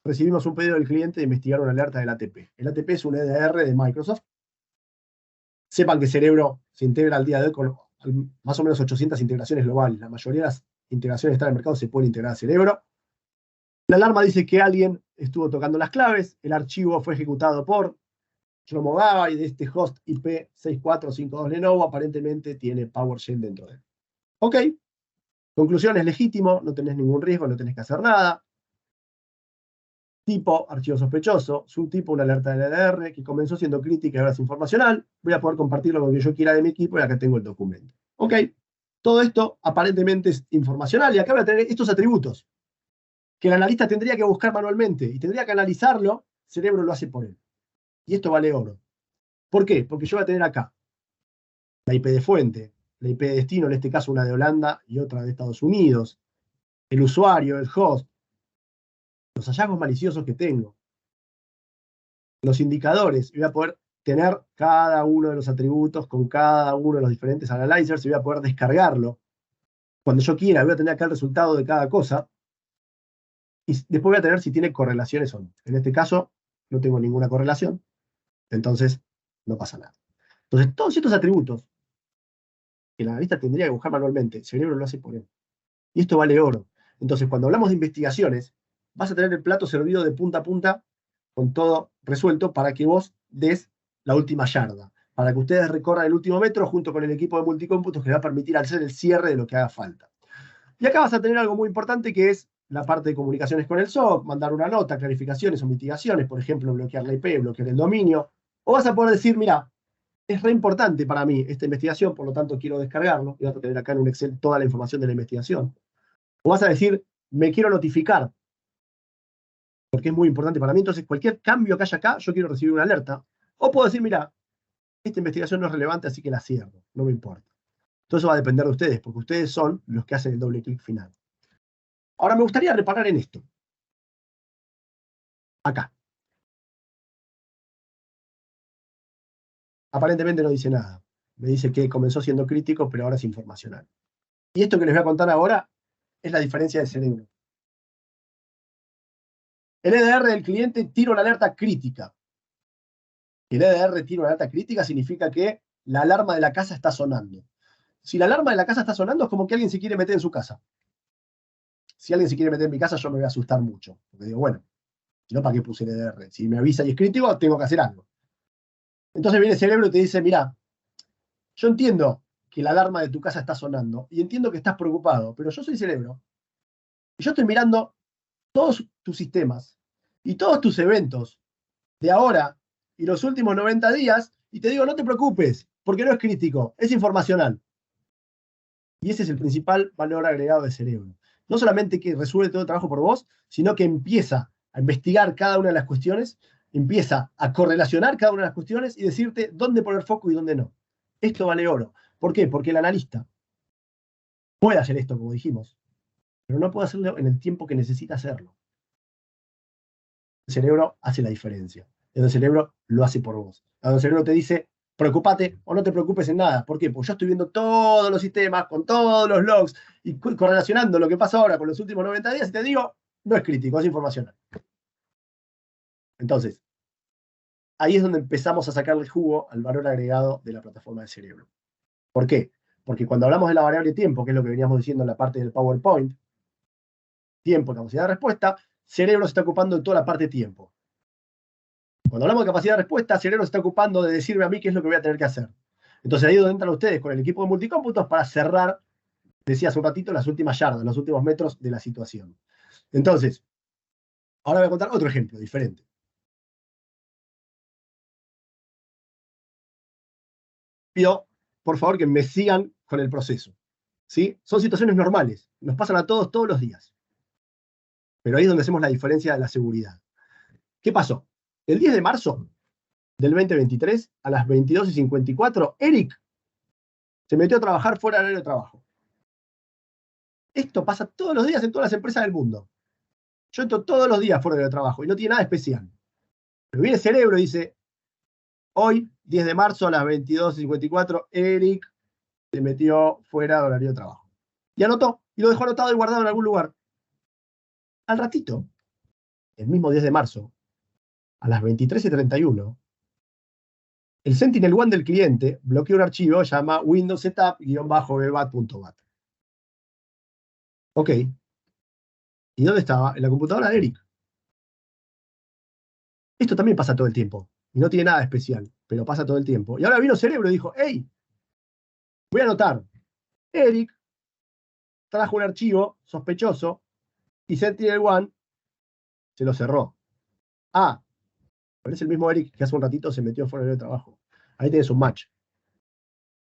recibimos un pedido del cliente de investigar una alerta del ATP. El ATP es un EDR de Microsoft. Sepan que Cerebro se integra al día de hoy con más o menos 800 integraciones globales. La mayoría de las integraciones que están en el mercado se pueden integrar a Cerebro. La alarma dice que alguien estuvo tocando las claves, el archivo fue ejecutado por Shlomo Gaba y de este host IP 6452 Lenovo aparentemente tiene PowerShell dentro de él. Ok, conclusión, es legítimo, no tenés ningún riesgo, no tenés que hacer nada. Tipo, archivo sospechoso, subtipo, una alerta de LDR que comenzó siendo crítica y ahora es informacional. Voy a poder compartirlo con lo que yo quiera de mi equipo y acá tengo el documento. Ok, todo esto aparentemente es informacional y acá voy a tener estos atributos que el analista tendría que buscar manualmente y tendría que analizarlo, Cerebro lo hace por él. Y esto vale oro. ¿Por qué? Porque yo voy a tener acá la IP de fuente, la IP de destino, en este caso una de Holanda y otra de Estados Unidos, el usuario, el host, los hallazgos maliciosos que tengo, los indicadores, y voy a poder tener cada uno de los atributos con cada uno de los diferentes analyzers y voy a poder descargarlo. Cuando yo quiera, voy a tener acá el resultado de cada cosa y después voy a tener si tiene correlaciones o no. En este caso, no tengo ninguna correlación, entonces no pasa nada. Entonces, todos estos atributos que el analista tendría que buscar manualmente, el cerebro lo hace por él. Y esto vale oro. Entonces, cuando hablamos de investigaciones, vas a tener el plato servido de punta a punta con todo resuelto para que vos des la última yarda, para que ustedes recorran el último metro junto con el equipo de multicómputos que les va a permitir hacer el cierre de lo que haga falta. Y acá vas a tener algo muy importante que es la parte de comunicaciones con el SOC, mandar una nota, clarificaciones o mitigaciones, por ejemplo, bloquear la IP, bloquear el dominio. O vas a poder decir, mira, es re importante para mí esta investigación, por lo tanto quiero descargarlo, y vas a tener acá en un Excel toda la información de la investigación. O vas a decir, me quiero notificar, porque es muy importante para mí, entonces cualquier cambio que haya acá, yo quiero recibir una alerta. O puedo decir, mira, esta investigación no es relevante, así que la cierro, no me importa. Todo eso va a depender de ustedes, porque ustedes son los que hacen el doble clic final. Ahora me gustaría reparar en esto. Acá. Aparentemente no dice nada. Me dice que comenzó siendo crítico, pero ahora es informacional. Y esto que les voy a contar ahora es la diferencia de cerebro. El EDR del cliente tira una alerta crítica. El EDR tira una alerta crítica significa que la alarma de la casa está sonando. Si la alarma de la casa está sonando, es como que alguien se quiere meter en su casa. Si alguien se quiere meter en mi casa, yo me voy a asustar mucho. Porque digo, bueno, si no, ¿para qué puse el EDR? Si me avisa y es crítico, tengo que hacer algo. Entonces viene el cerebro y te dice, mira, yo entiendo que la alarma de tu casa está sonando y entiendo que estás preocupado, pero yo soy cerebro. Y yo estoy mirando todos tus sistemas y todos tus eventos de ahora y los últimos 90 días y te digo, no te preocupes, porque no es crítico, es informacional. Y ese es el principal valor agregado del cerebro. No solamente que resuelve todo el trabajo por vos, sino que empieza a investigar cada una de las cuestiones, empieza a correlacionar cada una de las cuestiones y decirte dónde poner foco y dónde no. Esto vale oro. ¿Por qué? Porque el analista puede hacer esto, como dijimos, pero no puede hacerlo en el tiempo que necesita hacerlo. El cerebro hace la diferencia. El cerebro lo hace por vos. El cerebro te dice, preocupate o no te preocupes en nada. ¿Por qué? Porque yo estoy viendo todos los sistemas, con todos los logs, y correlacionando lo que pasa ahora con los últimos 90 días, y te digo, no es crítico, es informacional. Entonces, ahí es donde empezamos a sacarle jugo al valor agregado de la plataforma de cerebro. ¿Por qué? Porque cuando hablamos de la variable tiempo, que es lo que veníamos diciendo en la parte del PowerPoint, tiempo, capacidad de respuesta, cerebro se está ocupando de toda la parte tiempo. Cuando hablamos de capacidad de respuesta, cerebro se está ocupando de decirme a mí qué es lo que voy a tener que hacer. Entonces ahí es donde entran ustedes con el equipo de multicómputos para cerrar, decía hace un ratito, las últimas yardas, los últimos metros de la situación. Entonces, ahora voy a contar otro ejemplo diferente. Pido, por favor, que me sigan con el proceso. ¿Sí? Son situaciones normales, nos pasan a todos los días. Pero ahí es donde hacemos la diferencia de la seguridad. ¿Qué pasó? El 10 de marzo del 2023, a las 22:54, Eric se metió a trabajar fuera del horario de trabajo. Esto pasa todos los días en todas las empresas del mundo. Yo entro todos los días fuera del trabajo y no tiene nada especial. Pero viene el cerebro y dice, hoy, 10 de marzo a las 22:54, Eric se metió fuera del horario de trabajo. Y anotó, y lo dejó anotado y guardado en algún lugar. Al ratito, el mismo 10 de marzo, a las 23:31, el Sentinel-1 del cliente bloqueó un archivo llama Windows Setup-bbat.bat. Ok. ¿Y dónde estaba? En la computadora de Eric. Esto también pasa todo el tiempo. Y no tiene nada especial, pero pasa todo el tiempo. Y ahora vino el cerebro y dijo, hey, voy a anotar. Eric trajo un archivo sospechoso y Sentinel-1 se lo cerró. Ah, pero es el mismo Eric que hace un ratito se metió fuera del trabajo. Ahí tenés un match.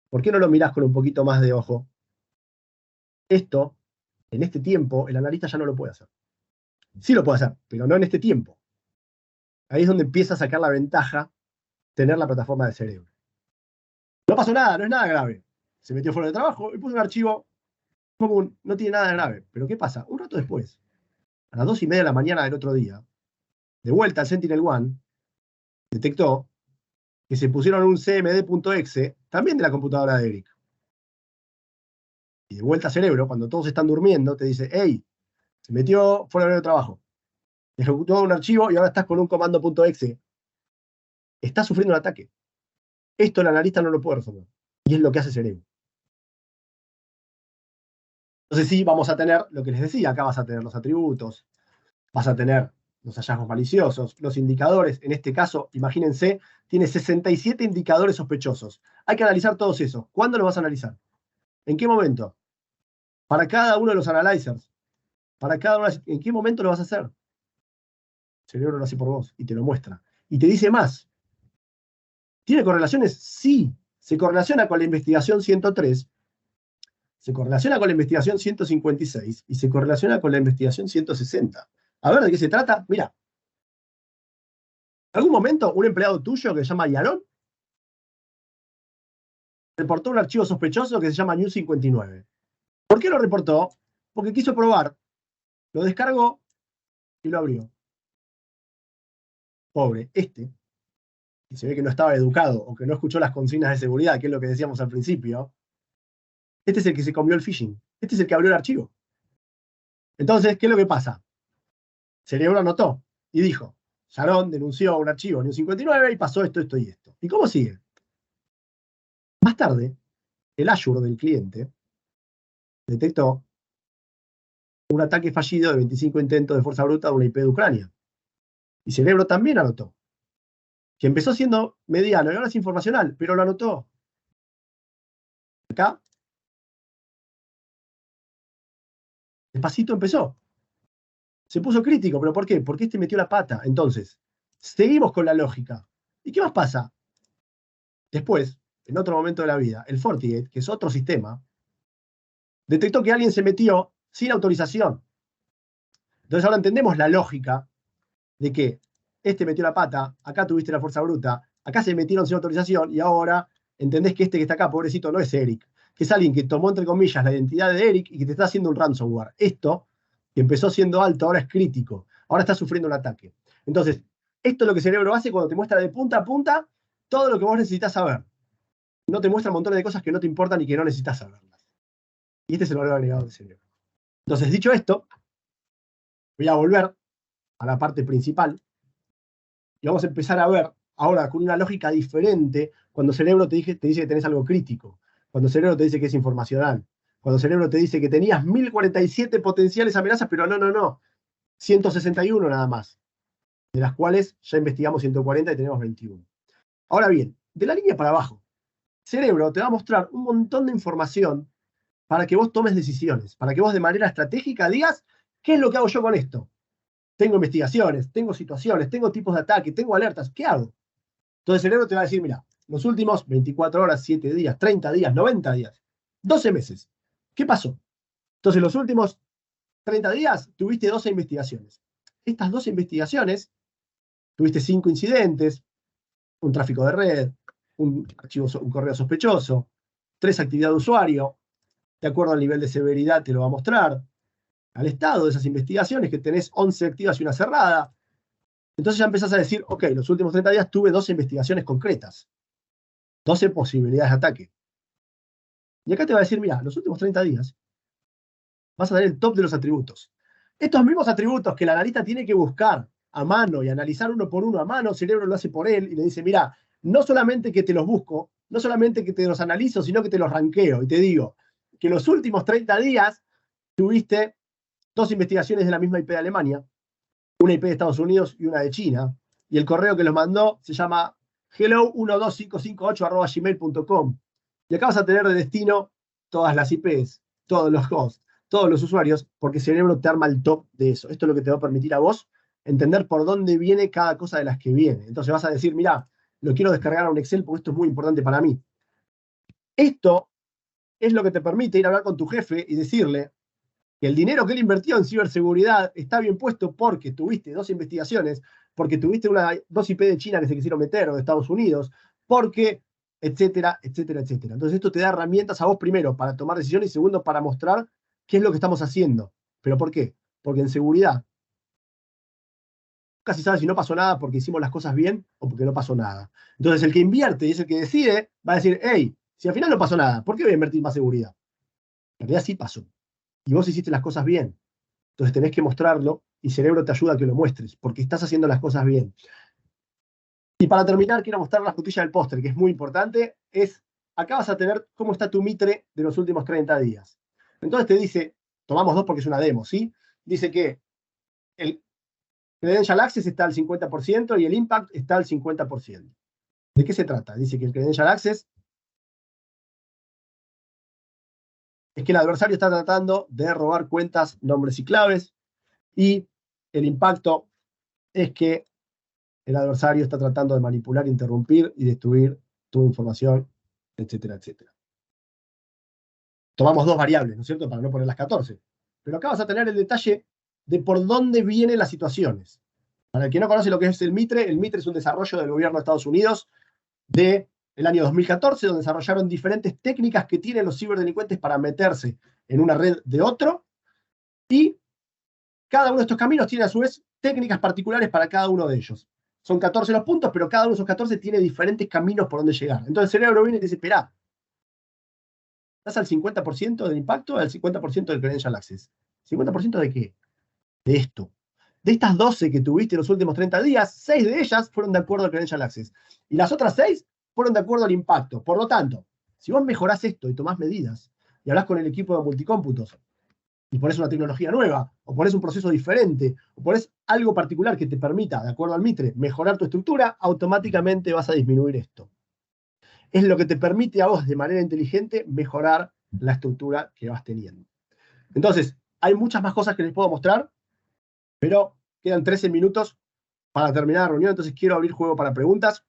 ¿Por qué no lo mirás con un poquito más de ojo? Esto, en este tiempo, el analista ya no lo puede hacer. Sí lo puede hacer, pero no en este tiempo. Ahí es donde empieza a sacar la ventaja tener la plataforma de cerebro. No pasó nada, no es nada grave. Se metió fuera de trabajo y puso un archivo común, no tiene nada de grave. Pero ¿qué pasa? Un rato después, a las 2:30 de la mañana del otro día, de vuelta al Sentinel-1, detectó que se pusieron un cmd.exe, también de la computadora de Eric. Y de vuelta a cerebro, cuando todos están durmiendo, te dice, hey, se metió fuera de trabajo, ejecutó un archivo y ahora estás con un comando.exe. Estás sufriendo un ataque. Esto el analista no lo puede resolver. Y es lo que hace cerebro. Entonces sí, vamos a tener lo que les decía, acá vas a tener los atributos, vas a tener los hallazgos maliciosos, los indicadores. En este caso, imagínense, tiene 67 indicadores sospechosos. Hay que analizar todos esos. ¿Cuándo los vas a analizar? ¿En qué momento? Para cada uno de los analyzers. ¿En qué momento lo vas a hacer? El cerebro lo hace por vos y te lo muestra. Y te dice más. ¿Tiene correlaciones? Sí. Se correlaciona con la investigación 103, se correlaciona con la investigación 156 y se correlaciona con la investigación 160. A ver, ¿de qué se trata? Mira, en algún momento un empleado tuyo que se llama Yaron reportó un archivo sospechoso que se llama New59. ¿Por qué lo reportó? Porque quiso probar. Lo descargó y lo abrió. Pobre, y se ve que no estaba educado o que no escuchó las consignas de seguridad, que es lo que decíamos al principio. Este es el que se comió el phishing. Este es el que abrió el archivo. Entonces, ¿qué es lo que pasa? Cerebro anotó y dijo, Sharon denunció un archivo New59 y pasó esto, esto y esto. ¿Y cómo sigue? Más tarde, el Azure del cliente detectó un ataque fallido de 25 intentos de fuerza bruta de una IP de Ucrania. Y Cerebro también anotó. Que empezó siendo mediano y ahora es informacional, pero lo anotó. Acá, despacito empezó. Se puso crítico, ¿pero por qué? Porque este metió la pata. Entonces, seguimos con la lógica. ¿Y qué más pasa? Después, en otro momento de la vida, el FortiGate, que es otro sistema, detectó que alguien se metió sin autorización. Entonces ahora entendemos la lógica de que este metió la pata, acá tuviste la fuerza bruta, acá se metieron sin autorización y ahora entendés que este que está acá, pobrecito, no es Eric, que es alguien que tomó, entre comillas, la identidad de Eric y que te está haciendo un ransomware. Esto, que empezó siendo alto, ahora es crítico, ahora está sufriendo un ataque. Entonces, esto es lo que el cerebro hace cuando te muestra de punta a punta todo lo que vos necesitas saber. No te muestra un montón de cosas que no te importan y que no necesitas saberlas. Y este es el valor agregado del cerebro. Entonces, dicho esto, voy a volver a la parte principal y vamos a empezar a ver ahora con una lógica diferente cuando el cerebro te dice que tenés algo crítico, cuando el cerebro te dice que es informacional, cuando el cerebro te dice que tenías 1047 potenciales amenazas, pero no, 161 nada más, de las cuales ya investigamos 140 y tenemos 21. Ahora bien, de la línea para abajo, el cerebro te va a mostrar un montón de información para que vos tomes decisiones, para que vos de manera estratégica digas, ¿qué es lo que hago yo con esto? Tengo investigaciones, tengo situaciones, tengo tipos de ataque, tengo alertas, ¿qué hago? Entonces el cerebro te va a decir, mira, los últimos 24 horas, 7 días, 30 días, 90 días, 12 meses, ¿qué pasó? Entonces los últimos 30 días tuviste 12 investigaciones. Estas 12 investigaciones, tuviste 5 incidentes, un tráfico de red, un correo sospechoso, 3 actividades de usuario, de acuerdo al nivel de severidad te lo va a mostrar, al estado de esas investigaciones, que tenés 11 activas y una cerrada. Entonces ya empezás a decir, ok, los últimos 30 días tuve 12 investigaciones concretas, 12 posibilidades de ataque. Y acá te va a decir, mira, los últimos 30 días vas a dar el top de los atributos. Estos mismos atributos que el analista tiene que buscar a mano y analizar uno por uno a mano, el cerebro lo hace por él y le dice, mira, no solamente que te los busco, no solamente que te los analizo, sino que te los ranqueo y te digo que los últimos 30 días tuviste 2 investigaciones de la misma IP de Alemania, una IP de Estados Unidos y una de China, y el correo que los mandó se llama hello12558@gmail.com. Y acá vas a tener de destino todas las IPs, todos los hosts, todos los usuarios, porque el cerebro te arma el top de eso. Esto es lo que te va a permitir a vos entender por dónde viene cada cosa de las que viene. Entonces vas a decir, mira, lo quiero descargar a un Excel porque esto es muy importante para mí. Esto es lo que te permite ir a hablar con tu jefe y decirle que el dinero que él invirtió en ciberseguridad está bien puesto porque tuviste 2 investigaciones, porque tuviste 2 IP de China que se quisieron meter o de Estados Unidos, porque, etcétera, etcétera, etcétera. Entonces esto te da herramientas a vos primero para tomar decisiones y segundo para mostrar qué es lo que estamos haciendo. ¿Pero por qué? Porque en seguridad casi sabe si no pasó nada porque hicimos las cosas bien o porque no pasó nada. Entonces, el que invierte y es el que decide, va a decir, hey, si al final no pasó nada, ¿por qué voy a invertir más seguridad? En realidad sí pasó. Y vos hiciste las cosas bien. Entonces tenés que mostrarlo y Cerebro te ayuda a que lo muestres, porque estás haciendo las cosas bien. Y para terminar, quiero mostrar la frutilla del postre, que es muy importante. Acá vas a tener cómo está tu Mitre de los últimos 30 días. Entonces te dice, tomamos dos porque es una demo, ¿sí? Dice que el Credential Access está al 50% y el Impact está al 50%. ¿De qué se trata? Dice que el Credential Access es que el adversario está tratando de robar cuentas, nombres y claves, y el impacto es que el adversario está tratando de manipular, interrumpir y destruir tu información, etcétera, etcétera. Tomamos dos variables, ¿no es cierto?, para no poner las 14. Pero acá vas a tener el detalle de por dónde vienen las situaciones. Para el que no conoce lo que es el Mitre es un desarrollo del gobierno de Estados Unidos del año 2014, donde desarrollaron diferentes técnicas que tienen los ciberdelincuentes para meterse en una red de otro, y cada uno de estos caminos tiene a su vez técnicas particulares para cada uno de ellos. Son 14 los puntos, pero cada uno de esos 14 tiene diferentes caminos por donde llegar. Entonces el cerebro viene y te dice, esperá, ¿estás al 50% del impacto o al 50% del Credential Access? ¿50% de qué? De esto. De estas 12 que tuviste en los últimos 30 días, 6 de ellas fueron de acuerdo al Credential Access. Y las otras 6 fueron de acuerdo al impacto. Por lo tanto, si vos mejorás esto y tomás medidas y hablás con el equipo de multicómputos y pones una tecnología nueva, o pones un proceso diferente, o pones algo particular que te permita, de acuerdo al Mitre, mejorar tu estructura, automáticamente vas a disminuir esto. Es lo que te permite a vos, de manera inteligente, mejorar la estructura que vas teniendo. Entonces, hay muchas más cosas que les puedo mostrar, pero quedan 13 minutos para terminar la reunión, entonces quiero abrir juego para preguntas.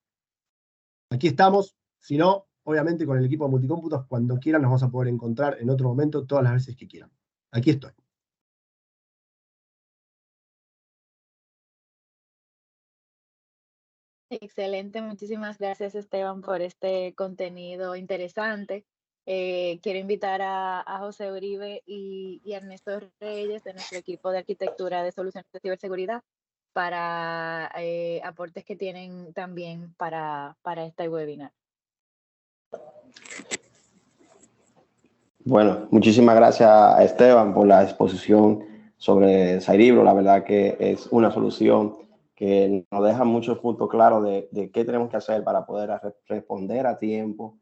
Aquí estamos, si no, obviamente con el equipo de multicómputos, cuando quieran nos vamos a poder encontrar en otro momento, todas las veces que quieran. Aquí estoy. Excelente, muchísimas gracias Esteban por este contenido interesante. Quiero invitar a José Uribe y Ernesto Reyes de nuestro equipo de arquitectura de soluciones de ciberseguridad para aportes que tienen también para este webinar. Bueno, muchísimas gracias a Esteban por la exposición sobre Cerebro. La verdad que es una solución que nos deja muchos puntos claros de qué tenemos que hacer para poder responder a tiempo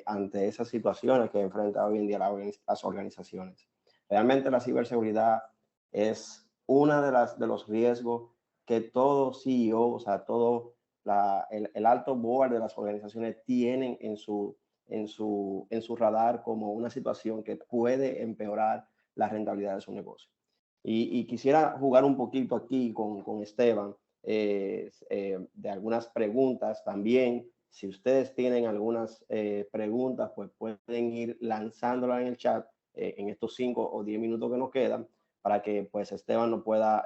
ante esas situaciones que enfrentan hoy en día las organizaciones. Realmente la ciberseguridad es una de los riesgos que todo CEO, o sea, todo el alto board de las organizaciones tienen en su radar como una situación que puede empeorar la rentabilidad de su negocio. Y quisiera jugar un poquito aquí con Esteban de algunas preguntas también. Si ustedes tienen algunas preguntas, pues pueden ir lanzándolas en el chat en estos 5 o 10 minutos que nos quedan para que pues Esteban nos pueda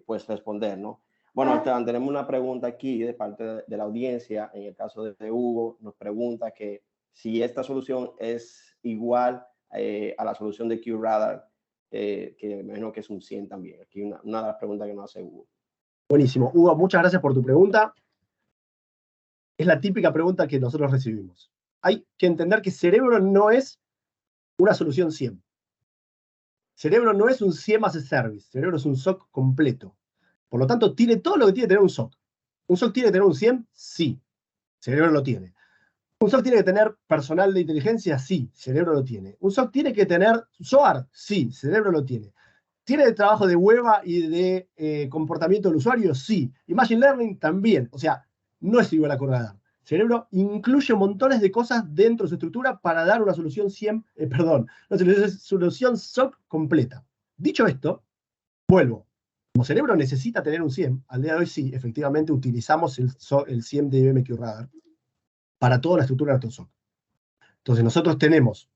pues responder, ¿no? Bueno, Esteban, tenemos una pregunta aquí de parte de la audiencia. En el caso de Hugo, nos pregunta que si esta solución es igual a la solución de QRadar, que me imagino que es un 100 también. Aquí una de las preguntas que nos hace Hugo. Buenísimo. Hugo, muchas gracias por tu pregunta. Es la típica pregunta que nosotros recibimos. Hay que entender que Cerebro no es una solución 100. Cerebro no es un CIEM as a service. Cerebro es un SOC completo. Por lo tanto, tiene todo lo que tiene que tener un SOC. ¿Un SOC tiene que tener un CIEM? Sí. Cerebro lo tiene. ¿Un SOC tiene que tener personal de inteligencia? Sí. Cerebro lo tiene. ¿Un SOC tiene que tener SOAR? Sí. Cerebro lo tiene. ¿Tiene el trabajo de hueva y de comportamiento del usuario? Sí. Y Machine Learning también. O sea, no es igual a QRadar. Cerebro incluye montones de cosas dentro de su estructura para dar una solución una solución SOC completa. Dicho esto, vuelvo. Como Cerebro necesita tener un CIEM, al día de hoy sí, efectivamente utilizamos el CIEM de IBM QRadar para toda la estructura de nuestro SOC. Entonces nosotros tenemos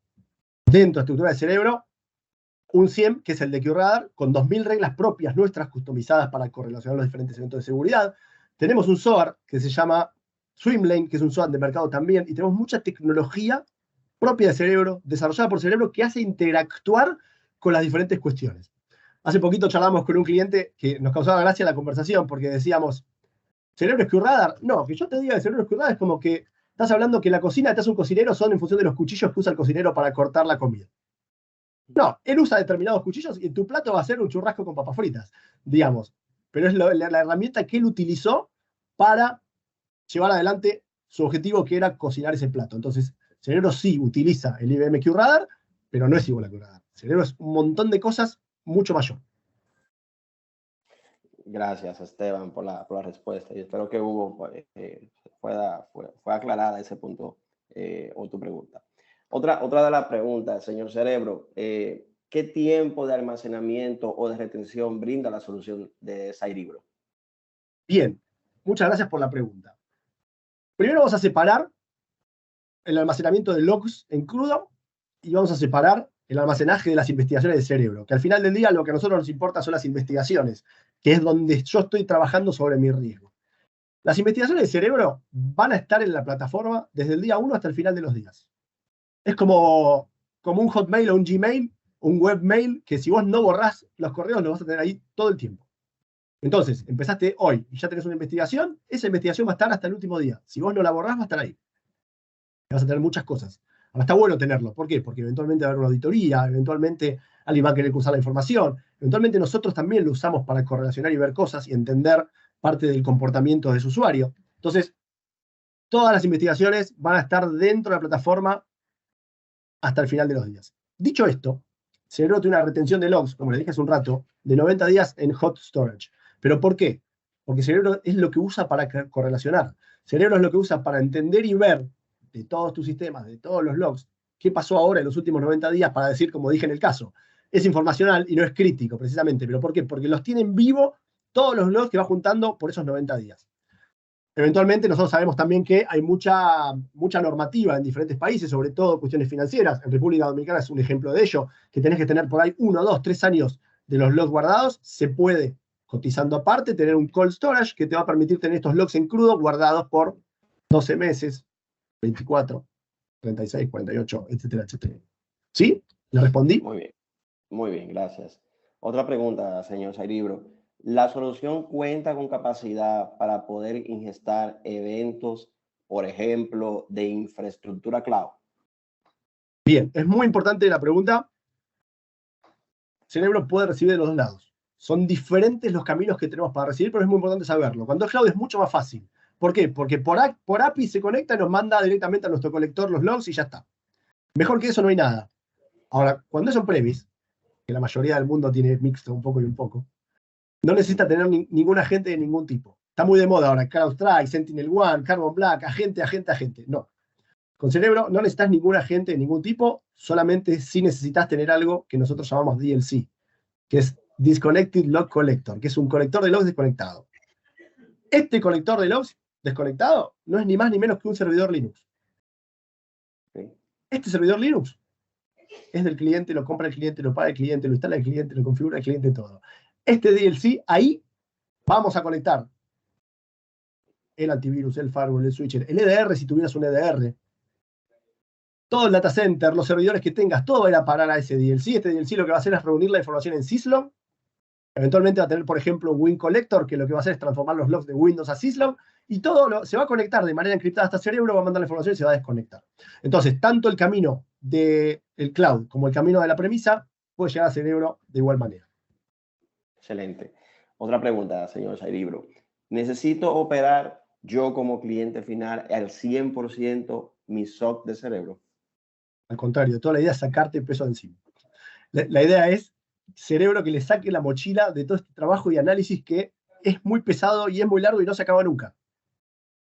dentro de la estructura de Cerebro un CIEM, que es el de QRadar, con 2000 reglas propias nuestras, customizadas para correlacionar los diferentes eventos de seguridad. Tenemos un SOAR que se llama Swimlane, que es un SOAR de mercado también, y tenemos mucha tecnología propia de Cerebro, desarrollada por Cerebro, que hace interactuar con las diferentes cuestiones. Hace poquito charlamos con un cliente que nos causaba gracia la conversación porque decíamos, ¿cerebro Skew Radar? No, que yo te diga que cerebro Skew Radar es como que estás hablando que la cocina que te hace un cocinero son en función de los cuchillos que usa el cocinero para cortar la comida. No, él usa determinados cuchillos y en tu plato va a ser un churrasco con papas fritas, digamos. Pero es la herramienta que él utilizó para llevar adelante su objetivo, que era cocinar ese plato. Entonces, Cerebro sí utiliza el IBM Q Radar, pero no es igual a Q Radar. Cerebro es un montón de cosas mucho mayor. Gracias, Esteban, por la respuesta. Y espero que Hugo pueda aclarar ese punto o tu pregunta. Otra de las preguntas, señor Cerebro, ¿qué tiempo de almacenamiento o de retención brinda la solución de Cerebro? Bien, muchas gracias por la pregunta. Primero vamos a separar el almacenamiento de logs en crudo y vamos a separar el almacenaje de las investigaciones de Cerebro, que al final del día lo que a nosotros nos importa son las investigaciones, que es donde yo estoy trabajando sobre mi riesgo. Las investigaciones de Cerebro van a estar en la plataforma desde el día 1 hasta el final de los días. Es como un Hotmail o un Gmail, un webmail, que si vos no borrás los correos, los vas a tener ahí todo el tiempo. Entonces, empezaste hoy y ya tenés una investigación, esa investigación va a estar hasta el último día. Si vos no la borrás, va a estar ahí. Vas a tener muchas cosas. Ahora está bueno tenerlo. ¿Por qué? Porque eventualmente va a haber una auditoría, eventualmente alguien va a querer cruzar la información, eventualmente nosotros también lo usamos para correlacionar y ver cosas y entender parte del comportamiento de su usuario. Entonces, todas las investigaciones van a estar dentro de la plataforma hasta el final de los días. Dicho esto, Cerebro tiene una retención de logs, como les dije hace un rato, de 90 días en hot storage. ¿Pero por qué? Porque Cerebro es lo que usa para correlacionar. Cerebro es lo que usa para entender y ver de todos tus sistemas, de todos los logs, qué pasó ahora en los últimos 90 días para decir, como dije en el caso. Es informacional y no es crítico, precisamente. ¿Pero por qué? Porque los tiene en vivo todos los logs que va juntando por esos 90 días. Eventualmente nosotros sabemos también que hay mucha normativa en diferentes países, sobre todo cuestiones financieras. En República Dominicana es un ejemplo de ello, que tenés que tener por ahí 1, 2, 3 años de los logs guardados. Se puede, cotizando aparte, tener un cold storage que te va a permitir tener estos logs en crudo guardados por 12 meses, 24, 36, 48, etcétera, etcétera. ¿Sí? ¿Le respondí? Muy bien, gracias. Otra pregunta, señor Cerebro. ¿La solución cuenta con capacidad para poder ingestar eventos, por ejemplo, de infraestructura cloud? Bien, es muy importante la pregunta. Cerebro puede recibir de los dos lados. Son diferentes los caminos que tenemos para recibir, pero es muy importante saberlo. Cuando es cloud es mucho más fácil. ¿Por qué? Porque por API se conecta y nos manda directamente a nuestro colector los logs y ya está. Mejor que eso no hay nada. Ahora, cuando es on-premise, que la mayoría del mundo tiene mixto un poco y un poco, no necesita tener ningún agente de ningún tipo. Está muy de moda ahora, CrowdStrike, SentinelOne, Carbon Black, agente. No. Con Cerebro no necesitas ningún agente de ningún tipo, solamente si necesitas tener algo que nosotros llamamos DLC, que es Disconnected Log Collector, que es un colector de logs desconectado. Este colector de logs desconectado no es ni más ni menos que un servidor Linux. Este servidor Linux es del cliente, lo compra el cliente, lo paga el cliente, lo instala el cliente, lo configura el cliente, todo. Este DLC, ahí vamos a conectar el antivirus, el firewall, el switcher, el EDR si tuvieras un EDR, todo el data center, los servidores que tengas, todo va a ir a parar a ese DLC. Este DLC lo que va a hacer es reunir la información en syslog. Eventualmente va a tener, por ejemplo, un Win Collector, que lo que va a hacer es transformar los logs de Windows a syslog, y todo se va a conectar de manera encriptada hasta Cerebro, va a mandar la información y se va a desconectar. Entonces, tanto el camino del cloud como el camino de la premisa puede llegar a Cerebro de igual manera. Excelente. Otra pregunta, señor Cerebro. ¿Necesito operar yo como cliente final al 100% mi SOC de Cerebro? Al contrario, toda la idea es sacarte el peso de encima. La idea es Cerebro que le saque la mochila de todo este trabajo y análisis que es muy pesado y es muy largo y no se acaba nunca.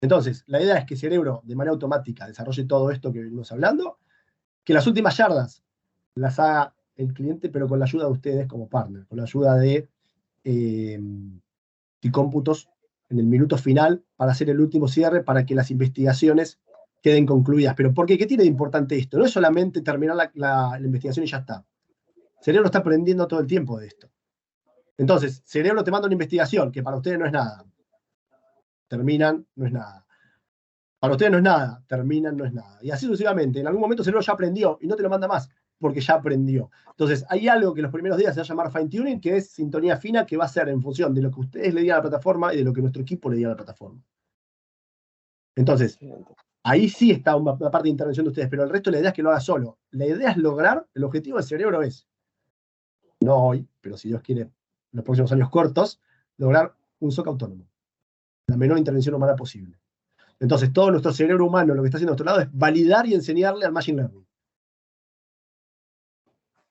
Entonces, la idea es que Cerebro, de manera automática, desarrolle todo esto que venimos hablando, que las últimas yardas las haga el cliente, pero con la ayuda de ustedes como partner, con la ayuda de cómputos en el minuto final para hacer el último cierre, para que las investigaciones queden concluidas. ¿Pero por qué? ¿Qué tiene de importante esto? No es solamente terminar la investigación y ya está. Cerebro está aprendiendo todo el tiempo de esto. Entonces, Cerebro te manda una investigación que para ustedes no es nada. Terminan, no es nada. Para ustedes no es nada. Terminan, no es nada. Y así sucesivamente. En algún momento Cerebro ya aprendió y no te lo manda más. porque ya aprendió. Entonces, hay algo que los primeros días se va a llamar fine tuning, que es sintonía fina, que va a ser en función de lo que ustedes le digan a la plataforma y de lo que nuestro equipo le diga a la plataforma. Entonces, ahí sí está una parte de intervención de ustedes, pero el resto de la idea es que lo haga solo. La idea es lograr, el objetivo del cerebro es, no hoy, pero si Dios quiere, en los próximos años cortos, lograr un SOC autónomo. La menor intervención humana posible. Entonces, todo nuestro cerebro humano, lo que está haciendo a nuestro lado, es validar y enseñarle al Machine Learning.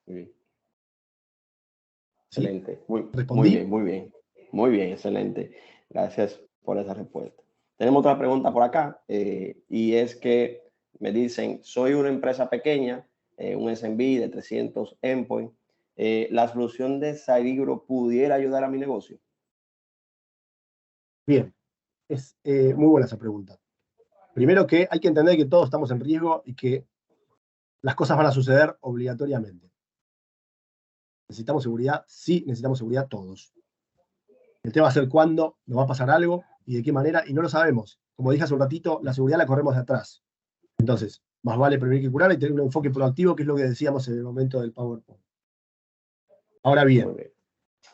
Muy bien. ¿Sí? Excelente. Muy ¿Respondí? bien, muy bien. Muy bien, excelente. Gracias por esa respuesta. Tenemos otra pregunta por acá, y es que me dicen, soy una empresa pequeña, un SMB de 300 endpoints, ¿la solución de Cerebro pudiera ayudar a mi negocio? Bien, es muy buena esa pregunta. Primero que hay que entender que todos estamos en riesgo y que las cosas van a suceder obligatoriamente. ¿Necesitamos seguridad? Sí, necesitamos seguridad todos. El tema va a ser cuándo nos va a pasar algo y de qué manera, y no lo sabemos. Como dije hace un ratito, la seguridad la corremos de atrás. Entonces, más vale prevenir que curar y tener un enfoque proactivo, que es lo que decíamos en el momento del PowerPoint. Ahora bien,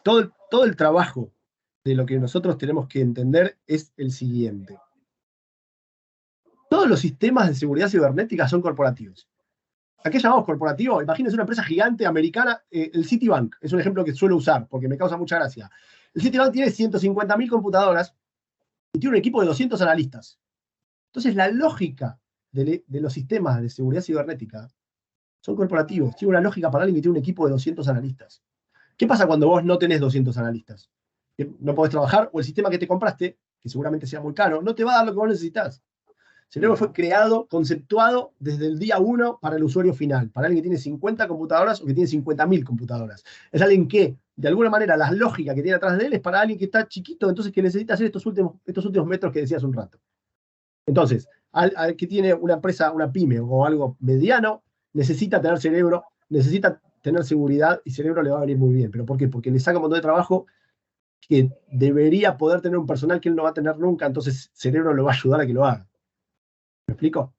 todo el trabajo de lo que nosotros tenemos que entender es el siguiente. Todos los sistemas de seguridad cibernética son corporativos. ¿A qué llamamos corporativo? Imagínense una empresa gigante americana, el Citibank, es un ejemplo que suelo usar porque me causa mucha gracia. El Citibank tiene 150.000 computadoras y tiene un equipo de 200 analistas. Entonces, la lógica de los sistemas de seguridad cibernética son corporativos. Tiene una lógica para alguien que tiene un equipo de 200 analistas. ¿Qué pasa cuando vos no tenés 200 analistas? Que no podés trabajar o el sistema que te compraste, que seguramente sea muy caro, no te va a dar lo que vos necesitas. Cerebro fue creado, conceptuado desde el día 1 para el usuario final, para alguien que tiene 50 computadoras o que tiene 50.000 computadoras. Es alguien que, de alguna manera, la lógica que tiene atrás de él es para alguien que está chiquito, entonces que necesita hacer estos últimos metros que decía hace un rato. Entonces, al que tiene una empresa, una pyme o algo mediano, necesita tener cerebro, necesita tener seguridad y cerebro le va a venir muy bien. ¿Pero por qué? Porque le saca un montón de trabajo que debería poder tener un personal que él no va a tener nunca, entonces cerebro lo va a ayudar a que lo haga. ¿Me explico?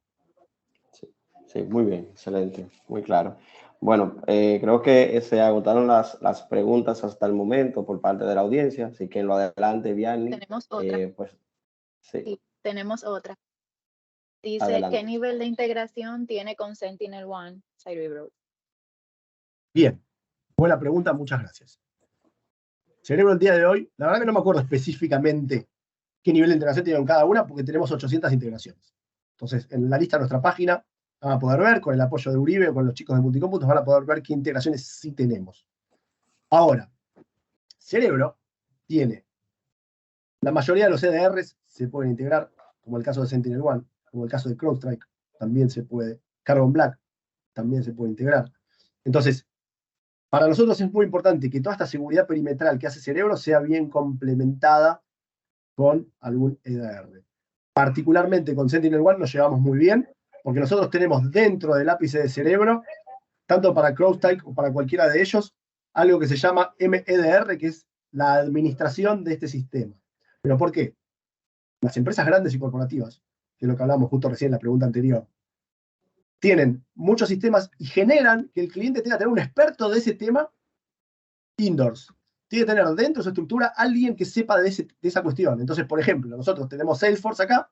Sí, muy bien, excelente, muy claro. Bueno, creo que se agotaron las preguntas hasta el momento por parte de la audiencia, así que en lo adelante, Vianney, Tenemos otra. pues sí, Sí, tenemos otra. Dice, adelante. ¿qué nivel de integración tiene con SentinelOne Cerebro? Bien, buena pregunta, muchas gracias. Cerebro el día de hoy, la verdad que no me acuerdo específicamente qué nivel de integración tienen cada una, porque tenemos 800 integraciones. Entonces, en la lista de nuestra página van a poder ver, con el apoyo de Uribe o con los chicos de Multicómputos, van a poder ver qué integraciones sí tenemos. Ahora, Cerebro tiene, la mayoría de los EDRs se pueden integrar, como el caso de SentinelOne, como el caso de CrowdStrike, también se puede, Carbon Black también se puede integrar. Entonces, para nosotros es muy importante que toda esta seguridad perimetral que hace Cerebro sea bien complementada con algún EDR. Particularmente con SentinelOne nos llevamos muy bien, porque nosotros tenemos dentro del ápice de Cerebro, tanto para CrowdStrike o para cualquiera de ellos, algo que se llama MEDR, que es la administración de este sistema. ¿Pero por qué? Las empresas grandes y corporativas, que es lo que hablamos justo recién en la pregunta anterior, tienen muchos sistemas y generan que el cliente tenga que tener un experto de ese tema indoors. Tiene que tener dentro de su estructura alguien que sepa de esa cuestión. Entonces, por ejemplo, nosotros tenemos Salesforce acá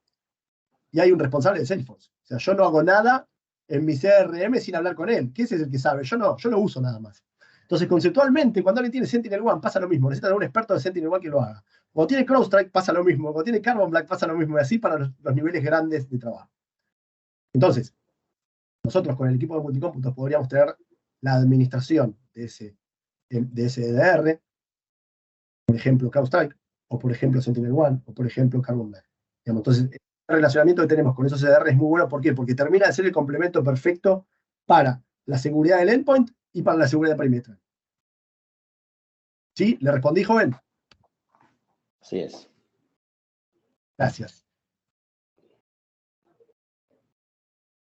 y hay un responsable de Salesforce. O sea, yo no hago nada en mi CRM sin hablar con él. ¿Qué es el que sabe? Yo no uso nada más. Entonces, conceptualmente, cuando alguien tiene SentinelOne, pasa lo mismo. Necesita tener un experto de SentinelOne que lo haga. Cuando tiene CrowdStrike, pasa lo mismo. Cuando tiene Carbon Black, pasa lo mismo. Y así para los niveles grandes de trabajo. Entonces, nosotros con el equipo de Multicómputos podríamos tener la administración de ese EDR, por ejemplo, CrowdStrike, o por ejemplo SentinelOne, o por ejemplo Carbon Black. Entonces, el relacionamiento que tenemos con esos EDR es muy bueno. ¿Por qué? Porque termina de ser el complemento perfecto para la seguridad del endpoint y para la seguridad perimetral. ¿Sí? ¿Le respondí, joven? Así es. Gracias.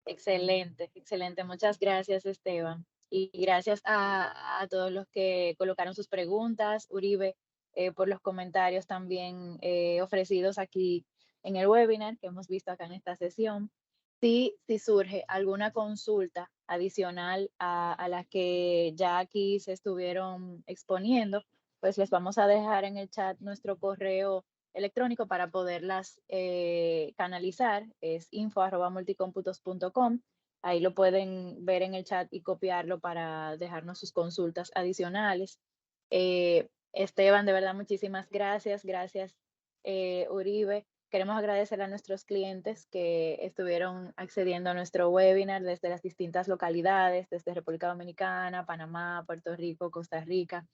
Excelente, excelente. Muchas gracias, Esteban. Y gracias a todos los que colocaron sus preguntas, Uribe, por los comentarios también ofrecidos aquí en el webinar que hemos visto acá en esta sesión. Si surge alguna consulta adicional a las que ya aquí se estuvieron exponiendo, pues les vamos a dejar en el chat nuestro correo electrónico para poderlas canalizar. Es info@multicomputos.com. Ahí lo pueden ver en el chat y copiarlo para dejarnos sus consultas adicionales. Esteban, de verdad, muchísimas gracias. Gracias, Uribe. Queremos agradecer a nuestros clientes que estuvieron accediendo a nuestro webinar desde las distintas localidades, desde República Dominicana, Panamá, Puerto Rico, Costa Rica,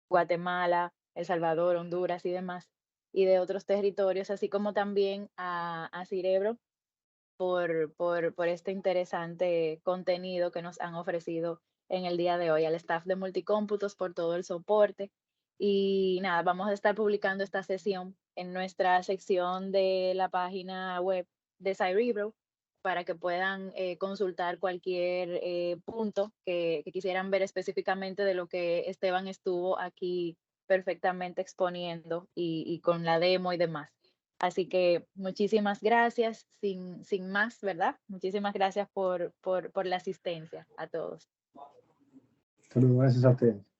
Guatemala, El Salvador, Honduras y demás, y de otros territorios, así como también a Cirebro por este interesante contenido que nos han ofrecido en el día de hoy, al staff de Multicómputos por todo el soporte. Y nada, vamos a estar publicando esta sesión en nuestra sección de la página web de Cyrebro para que puedan consultar cualquier punto que quisieran ver específicamente de lo que Esteban estuvo aquí perfectamente exponiendo y con la demo y demás. Así que muchísimas gracias, sin más, ¿verdad? Muchísimas gracias por la asistencia a todos. Saludos, gracias a ustedes.